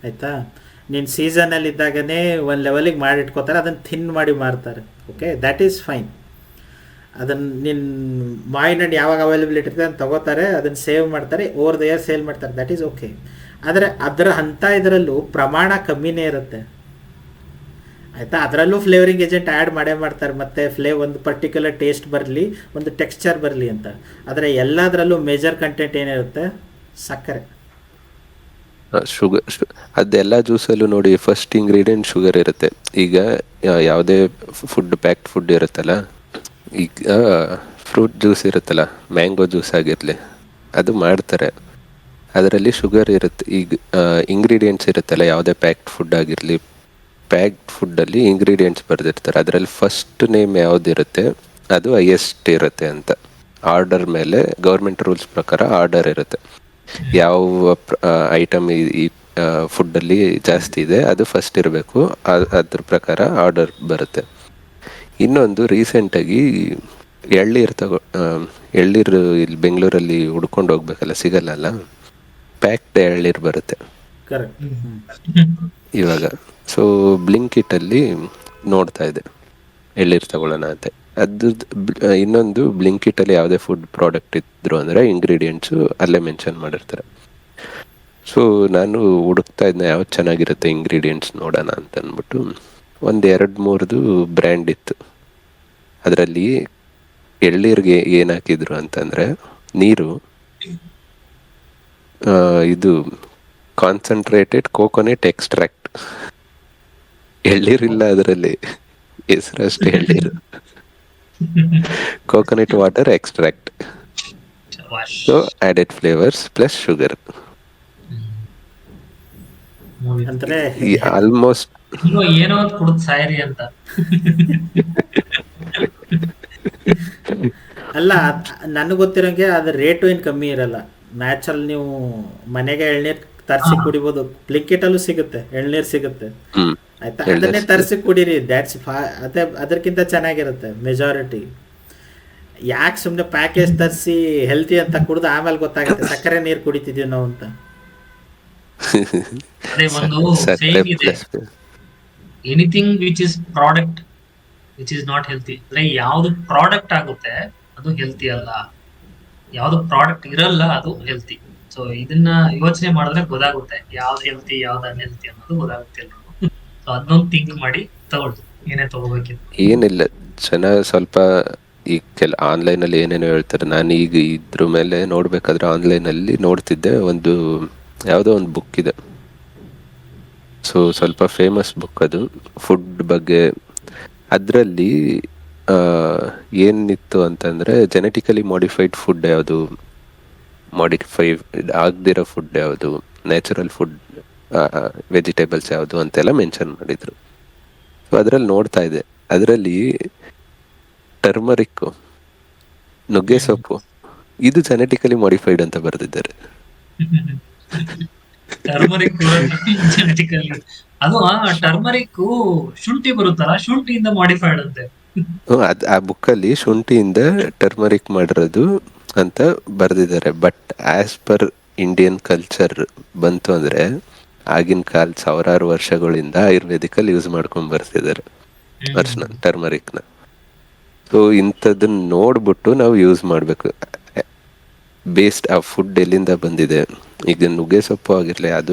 ಆಯಿತಾ. ನೀನು ಸೀಸನಲ್ಲಿ ಇದ್ದಾಗನೇ ಒಂದು ಲೆವೆಲಿಗೆ ಮಾಡಿಟ್ಕೋತಾರೆ, ಅದನ್ನು ಥಿನ್ ಮಾಡಿ ಮಾರ್ತಾರೆ. Okay, that is fine. ಅದನ್ನು ನಿನ್ನ ಮಾವಿನ ಹಣ್ಣು ಯಾವಾಗ ಅವೈಲೇಬಿಲಿಟಿ ಇರ್ತದೆ ಅಂತ ತಗೋತಾರೆ, ಅದನ್ನು ಸೇವ್ ಮಾಡ್ತಾರೆ, ಓವರ್ ದ ಇಯರ್ ಸೇಲ್ ಮಾಡ್ತಾರೆ, ದ್ಯಾಟ್ ಈಸ್ ಓಕೆ. ಆದರೆ ಅದರ ಇದರಲ್ಲೂ ಪ್ರಮಾಣ ಕಮ್ಮಿನೇ ಇರುತ್ತೆ ಆಯಿತಾ. ಅದರಲ್ಲೂ ಫ್ಲೇವರಿಂಗ್ ಏಜೆಂಟ್ ಆ್ಯಡ್ ಮಾಡೇ ಮಾಡ್ತಾರೆ, ಮತ್ತು ಒಂದು ಪರ್ಟಿಕ್ಯುಲರ್ ಟೇಸ್ಟ್ ಬರಲಿ, ಒಂದು ಟೆಕ್ಸ್ಚರ್ ಬರಲಿ ಅಂತ. ಆದರೆ ಎಲ್ಲದರಲ್ಲೂ ಮೇಜರ್ ಕಂಟೆಂಟ್ ಏನಿರುತ್ತೆ, ಸಕ್ಕರೆ. ಶುಗರ್ ಅದೆಲ್ಲ ಜ್ಯೂಸಲ್ಲೂ ನೋಡಿ ಫಸ್ಟ್ ಇಂಗ್ರೀಡಿಯೆಂಟ್ ಶುಗರ್ ಇರುತ್ತೆ. ಈಗ ಯಾವುದೇ ಪ್ಯಾಕ್ಡ್ ಫುಡ್ ಇರುತ್ತಲ್ಲ, ಈಗ ಫ್ರೂಟ್ ಜ್ಯೂಸ್ ಇರುತ್ತಲ್ಲ, ಮ್ಯಾಂಗೋ ಜ್ಯೂಸ್ ಆಗಿರಲಿ, ಅದು ಮಾಡ್ತಾರೆ, ಅದರಲ್ಲಿ ಶುಗರ್ ಇರುತ್ತೆ. ಈಗ ಇಂಗ್ರೀಡಿಯೆಂಟ್ಸ್ ಇರುತ್ತಲ್ಲ, ಯಾವುದೇ ಪ್ಯಾಕ್ಡ್ ಫುಡ್ ಆಗಿರಲಿ, ಪ್ಯಾಕ್ಡ್ ಫುಡ್ಡಲ್ಲಿ ಇಂಗ್ರೀಡಿಯೆಂಟ್ಸ್ ಬರೆದಿರ್ತಾರೆ, ಅದರಲ್ಲಿ ಫಸ್ಟ್ ನೇಮ್ ಯಾವುದಿರುತ್ತೆ ಅದು ಹೈಯೆಸ್ಟ್ ಇರುತ್ತೆ ಅಂತ. ಆರ್ಡರ್ ಮೇಲೆ ಗೌರ್ಮೆಂಟ್ ರೂಲ್ಸ್ ಪ್ರಕಾರ ಆರ್ಡರ್ ಇರುತ್ತೆ, ಯಾವ ಐಟಮ್ ಈ ಫುಡ್ಡಲ್ಲಿ ಜಾಸ್ತಿ ಇದೆ ಅದು ಫಸ್ಟ್ ಇರಬೇಕು, ಅದ್ರ ಪ್ರಕಾರ ಆರ್ಡರ್ ಬರುತ್ತೆ. ಇನ್ನೊಂದು ರೀಸೆಂಟಾಗಿ ಎಳ್ನೀರು ಇಲ್ಲಿ ಬೆಂಗಳೂರಲ್ಲಿ ಹುಡ್ಕೊಂಡು ಹೋಗ್ಬೇಕಲ್ಲ, ಸಿಗಲ್ಲ, ಪ್ಯಾಕ್ಡ್ ಎಳ್ನೀರು ಬರುತ್ತೆ ಕರೆಕ್ಟ್. ಇವಾಗ. ಸೊ ಬ್ಲಿಂಕಿಟಲ್ಲಿ ನೋಡ್ತಾ ಇದೆ ಎಳ್ನೀರು ತಗೊಳ್ಳೋಣ ಅಂತ. ಅದು ಇನ್ನೊಂದು ಬ್ಲಿಂಕಿಟಲ್ಲಿ ಯಾವುದೇ ಫುಡ್ ಪ್ರಾಡಕ್ಟ್ ಇದ್ರು ಅಂದರೆ ಇಂಗ್ರೀಡಿಯೆಂಟ್ಸು ಅಲ್ಲೇ ಮೆನ್ಷನ್ ಮಾಡಿರ್ತಾರೆ. ಸೊ ನಾನು ಹುಡುಕ್ತಾ ಇದ್ದೆ ಯಾವ್ದು ಚೆನ್ನಾಗಿರುತ್ತೆ ಇಂಗ್ರೀಡಿಯೆಂಟ್ಸ್ ನೋಡೋಣ ಅಂತ ಅಂದ್ಬಿಟ್ಟು. 1-2-3 ಬ್ರ್ಯಾಂಡ್ ಇತ್ತು. ಅದರಲ್ಲಿ ಎಳ್ನೀರಿಗೆ ಏನು ಹಾಕಿದ್ರು ಅಂತಂದರೆ ನೀರು, ಇದು ಕಾನ್ಸಂಟ್ರೇಟೆಡ್ ಕೋಕೋನಟ್ ಎಕ್ಸ್ಟ್ರಾಕ್ಟ್. ಎಳ್ನೀರಿಲ್ಲ ಅದರಲ್ಲಿ, ಹೆಸರಷ್ಟೇ ಎಳ್ನೀರು, coconut water extract. So added flavours plus sugar. ಅಂದರೆ ಆಲ್ಮೋಸ್ಟ್ ಏನೋ ಒಂದು ಕುಡಿದ್ ಸಾಯರಿ ಅಂತ. ಅಲ್ಲ, ನನಗೆ ಗೊತ್ತಿರೋಂಗೆ ಅದ್ರ ರೇಟು ಏನು ಕಮ್ಮಿ ಇರಲ್ಲ. ನ್ಯಾಚುರಲ್ ನೀವು ಮನೆಗೆ ಎಳ್ನೀರು ತರಿಸಿ ಕುಡಿಬೋದು, ಬ್ಲಿಂಕಿಟಲ್ಲೂ ಸಿಗುತ್ತೆ, ಎಳ್ನೀರು ಸಿಗುತ್ತೆ ಆಯ್ತಾ. ಅದನ್ನೇ ತರಿಸಿ ಕುಡೀರಿ, ಅದಕ್ಕಿಂತ ಚೆನ್ನಾಗಿರುತ್ತೆ ಮೆಜಾರಿಟಿ. ಯಾಕೆ ಸುಮ್ಮನೆ ಪ್ಯಾಕೇಜ್ ತರಿಸಿ ಹೆಲ್ತಿ ಅಂತ ಕುಡಿದು ಆಮೇಲೆ ಗೊತ್ತಾಗುತ್ತೆ ಸಕ್ಕರೆ ನೀರು ಕುಡಿತಿದ್ದೀವಿ ನಾವು ಅಂತ. ಅದೇ ಒಂದು saying ಇದೆ, anything which is product which is not healthy. ಅಂದ್ರೆ ಯಾವ್ದು ಪ್ರಾಡಕ್ಟ್ ಆಗುತ್ತೆ ಅದು ಹೆಲ್ತಿ ಅಲ್ಲ, ಯಾವ್ದು ಪ್ರಾಡಕ್ಟ್ ಇರಲ್ಲ ಅದು ಹೆಲ್ತಿ. ಸೊ ಇದನ್ನ ಯೋಚನೆ ಮಾಡಿದ್ರೆ ಗೊತ್ತಾಗುತ್ತೆ ಯಾವ್ದು ಹೆಲ್ತಿ ಯಾವ್ದು ಅನ್ಹೆಲ್ತಿ ಅನ್ನೋದು ಗೊತ್ತಾಗುತ್ತೆ ಎಲ್ರಿಗೂ. ಸೊ ಅದನ್ನೊಂದು ಥಿಂಕ್ ಮಾಡಿ ತಗೊಳ್ಳಿ ಏನೇ ತಗೋಬೇಕಿತ್ತು. ಏನಿಲ್ಲ, ಚೆನ್ನಾಗಿ ಸ್ವಲ್ಪ ಈಗ ಆನ್ಲೈನಲ್ಲಿ ಏನೇನೋ ಹೇಳ್ತಾರೆ. ನಾನು ಈಗ ಇದ್ರ ಮೇಲೆ ನೋಡ್ಬೇಕಾದ್ರೆ ಆನ್ಲೈನಲ್ಲಿ ನೋಡ್ತಿದ್ದೆ, ಯಾವುದೋ ಒಂದು ಬುಕ್ ಇದೆ. ಸೊ ಸ್ವಲ್ಪ ಫೇಮಸ್ ಬುಕ್ ಅದು, ಫುಡ್ ಬಗ್ಗೆ. ಅದರಲ್ಲಿ ಏನಿತ್ತು ಅಂತಂದರೆ ಜೆನೆಟಿಕಲಿ ಮಾಡಿಫೈಡ್ ಫುಡ್ ಯಾವುದು, ಮಾಡಿಫೈಡ್ ಆಗದಿರೋ ಫುಡ್ ಯಾವುದು, ನ್ಯಾಚುರಲ್ ಫುಡ್ ವೆಜಿಟೇಬಲ್ಸ್ ಯಾವುದು ಅಂತೆಲ್ಲ ಮೆನ್ಷನ್ ಮಾಡಿದರು. ಸೊ ಅದರಲ್ಲಿ ನೋಡ್ತಾ ಇದೆ, ಅದರಲ್ಲಿ ಟರ್ಮರಿಕ್ಕು, ನುಗ್ಗೆ ಸೊಪ್ಪು, ಇದು ಜೆನೆಟಿಕಲಿ ಮಾಡಿಫೈಡ್ ಅಂತ ಬರೆದಿದ್ದಾರೆ. ಟರ್ಮರಿಕ್ ಜೆನೆಟಿಕಲಿ, ಅದು ಟರ್ಮರಿಕ್ ಶುಂಠಿ ಬರುತ್ತಲ್ಲ, ಶುಂಠಿಯಿಂದ ಮಾಡಿಫೈಡ್ ಅಂತೆ. ಆ ಬುಕ್ಕಲ್ಲಿ ಶುಂಠಿಯಿಂದ ಟರ್ಮರಿಕ್ ಮಾಡಿರೋದು ಅಂತ ಬರೆದಿದ್ದಾರೆ. But as per Indian culture ಬಂತು ಅಂದರೆ ಆಗಿನ ಕಾಲ 1000 ವರ್ಷಗಳಿಂದ ಆಯುರ್ವೇದಿಕಲ್ಲಿ ಯೂಸ್ ಮಾಡ್ಕೊಂಡು ಬರ್ತಿದ್ದಾರೆ ಟರ್ಮರಿಕ್ನ. ಸೊ ಇಂಥದ್ದನ್ನ ನೋಡ್ಬಿಟ್ಟು ನಾವು ಯೂಸ್ ಮಾಡಬೇಕು. ಬೇಸ್ಡ್ ಆ ಫುಡ್ ಎಲ್ಲಿಂದ ಬಂದಿದೆ. ಈಗ ನುಗ್ಗೆ ಸೊಪ್ಪು ಆಗಿರಲಿ, ಅದೂ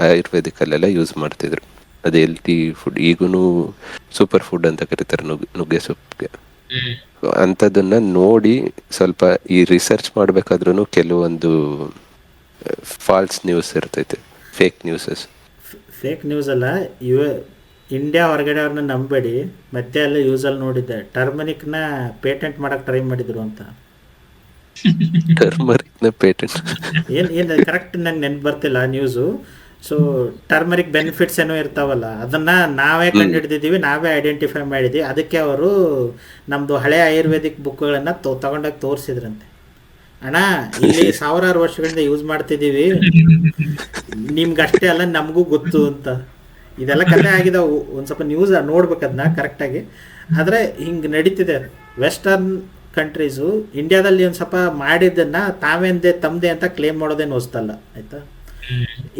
ಆಯುರ್ವೇದಿಕಲ್ಲೆಲ್ಲ ಯೂಸ್ ಮಾಡ್ತಿದ್ರು. ಅದು ಹೆಲ್ತಿ ಫುಡ್, ಈಗೂ ಸೂಪರ್ ಫುಡ್ ಅಂತ ಕರೀತಾರೆ ನುಗ್ಗೆ ಸೊಪ್ಪಿಗೆ. ಅಂಥದ್ದನ್ನ ನೋಡಿ ಸ್ವಲ್ಪ ಈ ರಿಸರ್ಚ್ ಮಾಡಬೇಕಾದ್ರೂ ಕೆಲವೊಂದು ಫಾಲ್ಸ್ ನ್ಯೂಸ್ ಇರ್ತೈತೆ, ಫೇಕ್ ನ್ಯೂಸಸ್. ಫೇಕ್ ನ್ಯೂಸ್ ಅಲ್ಲ, ಇವ ಇಂಡಿಯಾ ಹೊರಗಡೆ ಅವ್ರನ್ನ ನಂಬೇಡಿ. ಮತ್ತೆ ಎಲ್ಲ ಯೂಸಲ್ಲಿ ನೋಡಿದ್ದೆ, ಟರ್ಮರಿಕ್ನ ಪೇಟೆಂಟ್ ಮಾಡಕ್ಕೆ ಟ್ರೈ ಮಾಡಿದ್ರು ಅಂತ. ಟರ್ಮರಿಕ್ನ ಪೇಟೆಂಟ್. ಏನು ಕರೆಕ್ಟ್ ನಂಗೆ ನೆನ್ಪು ಬರ್ತಿಲ್ಲ ನ್ಯೂಸು. ಸೊ ಟರ್ಮರಿಕ್ ಬೆನಿಫಿಟ್ಸ್ ಏನೋ ಇರ್ತಾವಲ್ಲ, ಅದನ್ನು ನಾವೇ ಕಂಡು ಹಿಡ್ದಿದ್ದೀವಿ, ನಾವೇ ಐಡೆಂಟಿಫೈ ಮಾಡಿದ್ದೀವಿ. ಅದಕ್ಕೆ ಅವರು ನಮ್ಮದು ಹಳೆ ಆಯುರ್ವೇದಿಕ್ ಬುಕ್ಗಳನ್ನು ತಗೊಂಡೋಗಿ ತೋರಿಸಿದ್ರಂತೆ. ಅಣ್ಣ ಇಲ್ಲಿ ಸಾವಿರಾರು ವರ್ಷಗಳಿಂದ ಯೂಸ್ ಮಾಡ್ತಿದ್ದೀವಿ, ನಿಮ್ಗೆ ಅಷ್ಟೇ ಅಲ್ಲ ನಮಗೂ ಗೊತ್ತು ಅಂತ. ಇದೆಲ್ಲ ಕತೆ ಆಗಿದಾವೆ. ಒಂದು ಸ್ವಲ್ಪ ನ್ಯೂಸ್ ನೋಡ್ಬೇಕು ಅದನ್ನ ಕರೆಕ್ಟಾಗಿ. ಆದರೆ ಹಿಂಗೆ ನಡೀತಿದೆ. ವೆಸ್ಟರ್ನ್ ಕಂಟ್ರೀಸು ಇಂಡಿಯಾದಲ್ಲಿ ಒಂದು ಸ್ವಲ್ಪ ಮಾಡಿದ್ದನ್ನು ತಮ್ಮದೇ ಅಂತ ಕ್ಲೇಮ್ ಮಾಡೋದೇನು ಹೊಸ್ತಲ್ಲ, ಆಯಿತಾ.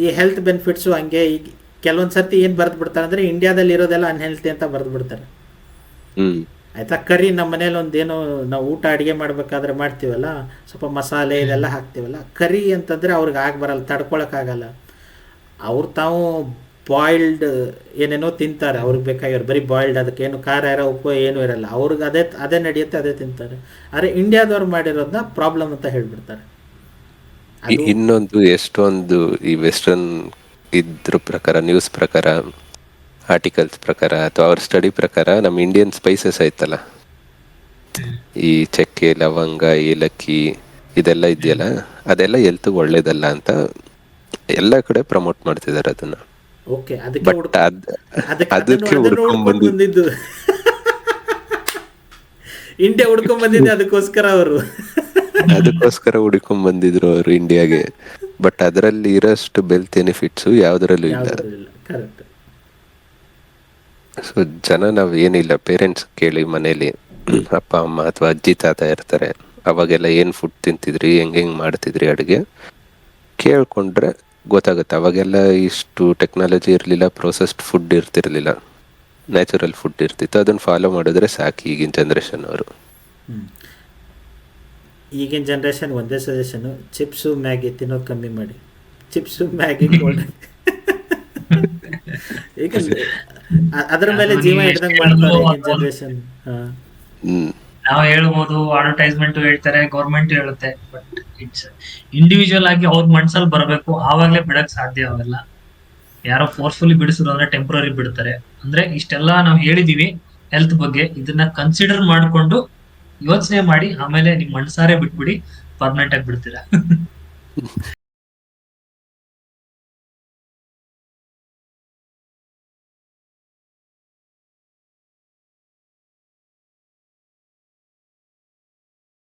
ಈ ಹೆಲ್ತ್ ಬೆನಿಫಿಟ್ಸು ಹಂಗೆ. ಈಗ ಕೆಲವೊಂದು ಸರ್ತಿ ಏನು ಬರೆದು ಬಿಡ್ತಾರೆ ಅಂದರೆ ಇಂಡಿಯಾದಲ್ಲಿ ಇರೋದೆಲ್ಲ ಅನ್ಹೆಲ್ತಿ ಅಂತ ಬರೆದು ಬಿಡ್ತಾರೆ, ಆಯಿತಾ. ಕರಿ ನಮ್ಮ ಮನೇಲಿ ಒಂದೇನೋ ನಾವು ಊಟ ಅಡುಗೆ ಮಾಡ್ಬೇಕಾದ್ರೆ ಮಾಡ್ತೀವಲ್ಲ, ಸ್ವಲ್ಪ ಮಸಾಲೆ ಇದೆಲ್ಲ ಹಾಕ್ತೀವಲ್ಲ, ಕರಿ ಅಂತಂದರೆ ಅವ್ರಿಗೆ ಬರಲ್ಲ, ತಡ್ಕೊಳಕ್ಕಾಗಲ್ಲ. ಅವ್ರು ತಾವು ಬಾಯ್ಲ್ಡ್ ಏನೇನೋ ತಿಂತಾರೆ, ಅವ್ರಿಗೆ ಬೇಕಾಗಿರೋ ಬರೀ ಬಾಯ್ಲ್ಡ್, ಅದಕ್ಕೇನು ಖಾರ ಇರೋ ಉಪ್ಪು ಏನೂ ಇರಲ್ಲ, ಅವ್ರಿಗೆ ಅದೇ ನಡೆಯುತ್ತೆ, ಅದೇ ತಿಂತಾರೆ. ಆದರೆ ಇಂಡಿಯಾದವ್ರು ಮಾಡಿರೋದನ್ನ ಪ್ರಾಬ್ಲಮ್ ಅಂತ ಹೇಳ್ಬಿಡ್ತಾರೆ. ಇನ್ನೊಂದು ಎಷ್ಟೊಂದು ಈ ವೆಸ್ಟರ್ನ್ ಇದ್ರ ಪ್ರಕಾರ, ನ್ಯೂಸ್ ಪ್ರಕಾರ, ಆರ್ಟಿಕಲ್ಸ್ ಪ್ರಕಾರ ಅಥವಾ ಅವ್ರ ಸ್ಟಡಿ ಪ್ರಕಾರ, ನಮ್ಮ ಇಂಡಿಯನ್ ಸ್ಪೈಸಸ್ ಆಯ್ತಲ್ಲ, ಈ ಚಕ್ಕೆ, ಲವಂಗ, ಏಲಕ್ಕಿ ಇದೆಲ್ಲ ಇದೆಯಲ್ಲ, ಅದೆಲ್ಲ ಹೆಲ್ತ್ಗೆ ಒಳ್ಳೇದಲ್ಲ ಅಂತ ಎಲ್ಲ ಕಡೆ ಪ್ರಮೋಟ್ ಮಾಡ್ತಿದ್ದಾರೆ ಅದನ್ನ. ಓಕೆ, ಅದಕ್ಕೆ ಹುಡ್ಕೊಂಡ್ ಬಂದಿದ್ದು ಇಂಡಿಯಾ ಹುಡ್ಕೊಂಡ್ ಬಂದಿದ್ದೆ ಅದಕ್ಕೋಸ್ಕರ ಹುಡ್ಕೊಂಡ್ ಬಂದಿದ್ರು ಅವರು ಇಂಡಿಯಾಗೆ. ಬಟ್ ಅದರಲ್ಲಿ ಇರೋಷ್ಟು ಬೆಲ್ತ್ ಬೆನಿಫಿಟ್ಸು ಯಾವ್ದ್ರಲ್ಲೂ ಇಲ್ಲ. ಸೊ ಜನ ನಾವ್ ಏನಿಲ್ಲ, ಪೇರೆಂಟ್ಸ್ ಕೇಳಿ ಮನೇಲಿ ಅಪ್ಪ ಅಮ್ಮ ಅಥವಾ ಅಜ್ಜಿ ತಾತ ಇರ್ತಾರೆ, ಅವಾಗೆಲ್ಲ ಏನ್ ಫುಡ್ ತಿಂತಿದ್ರಿ, ಹೆಂಗ್ ಮಾಡ್ತಿದ್ರಿ ಅಡುಗೆ ಕೇಳ್ಕೊಂಡ್ರೆ ಗೊತ್ತಾಗುತ್ತೆ. ಅವಾಗೆಲ್ಲ ಇಷ್ಟು ಟೆಕ್ನಾಲಜಿ ಇರಲಿಲ್ಲ, ಪ್ರೊಸೆಸ್ಡ್ ಫುಡ್ ಇರ್ತಿರ್ಲಿಲ್ಲ, ನ್ಯಾಚುರಲ್ ಫುಡ್ ಇರ್ತಿತ್ತು. ಅದನ್ನ ಫಾಲೋ ಮಾಡಿದ್ರೆ ಸಾಕು ಈಗಿನ ಜನ್ರೇಷನ್ ಅವರು. ಈಗಿನ ಜನ್ರೇಷನ್ ಒಂದೇ ಸಜೆಷನ್, ಚಿಪ್ಸು ಮ್ಯಾಗಿ ತಿನ್ನೋದು ಕಮ್ಮಿ ಮಾಡಿ. ಚಿಪ್ಸು ಮ್ಯಾಗಿ ಈಗ ಅದ್ರ ಮೇಲೆ ಜೀವ ಹಿಡ್ದಂಗೆ ಮಾಡ್ತಾರೆ ಈಗಿನ ಜನ್ರೇಷನ್. ನಾವು ಹೇಳ್ಬೋದು, ಅಡ್ವರ್ಟೈಸ್ಮೆಂಟ್ ಹೇಳ್ತಾರೆ, ಗೌರ್ಮೆಂಟ್ ಹೇಳುತ್ತೆ, ಬಟ್ ಇಟ್ಸ್ ಇಂಡಿವಿಜುವಲ್ ಆಗಿ ಅವ್ರ ಮನ್ಸಲ್ಲಿ ಬರಬೇಕು, ಆವಾಗಲೇ ಬಿಡಕ್ ಸಾಧ್ಯ. ಅವೆಲ್ಲ ಯಾರೋ ಫೋರ್ಸ್ಫುಲಿ ಬಿಡಿಸಿದ್ರು ಅಂದ್ರೆ ಟೆಂಪ್ರರಿ ಬಿಡ್ತಾರೆ. ಅಂದ್ರೆ ಇಷ್ಟೆಲ್ಲ ನಾವು ಹೇಳಿದೀವಿ ಹೆಲ್ತ್ ಬಗ್ಗೆ, ಇದನ್ನ ಕನ್ಸಿಡರ್ ಮಾಡ್ಕೊಂಡು ಯೋಚನೆ ಮಾಡಿ ಆಮೇಲೆ ನಿಮ್ ಮನ್ಸಾರೆ ಬಿಟ್ಬಿಡಿ, ಪರ್ಮನೆಂಟ್ ಆಗಿ ಬಿಡ್ತೀರಾ.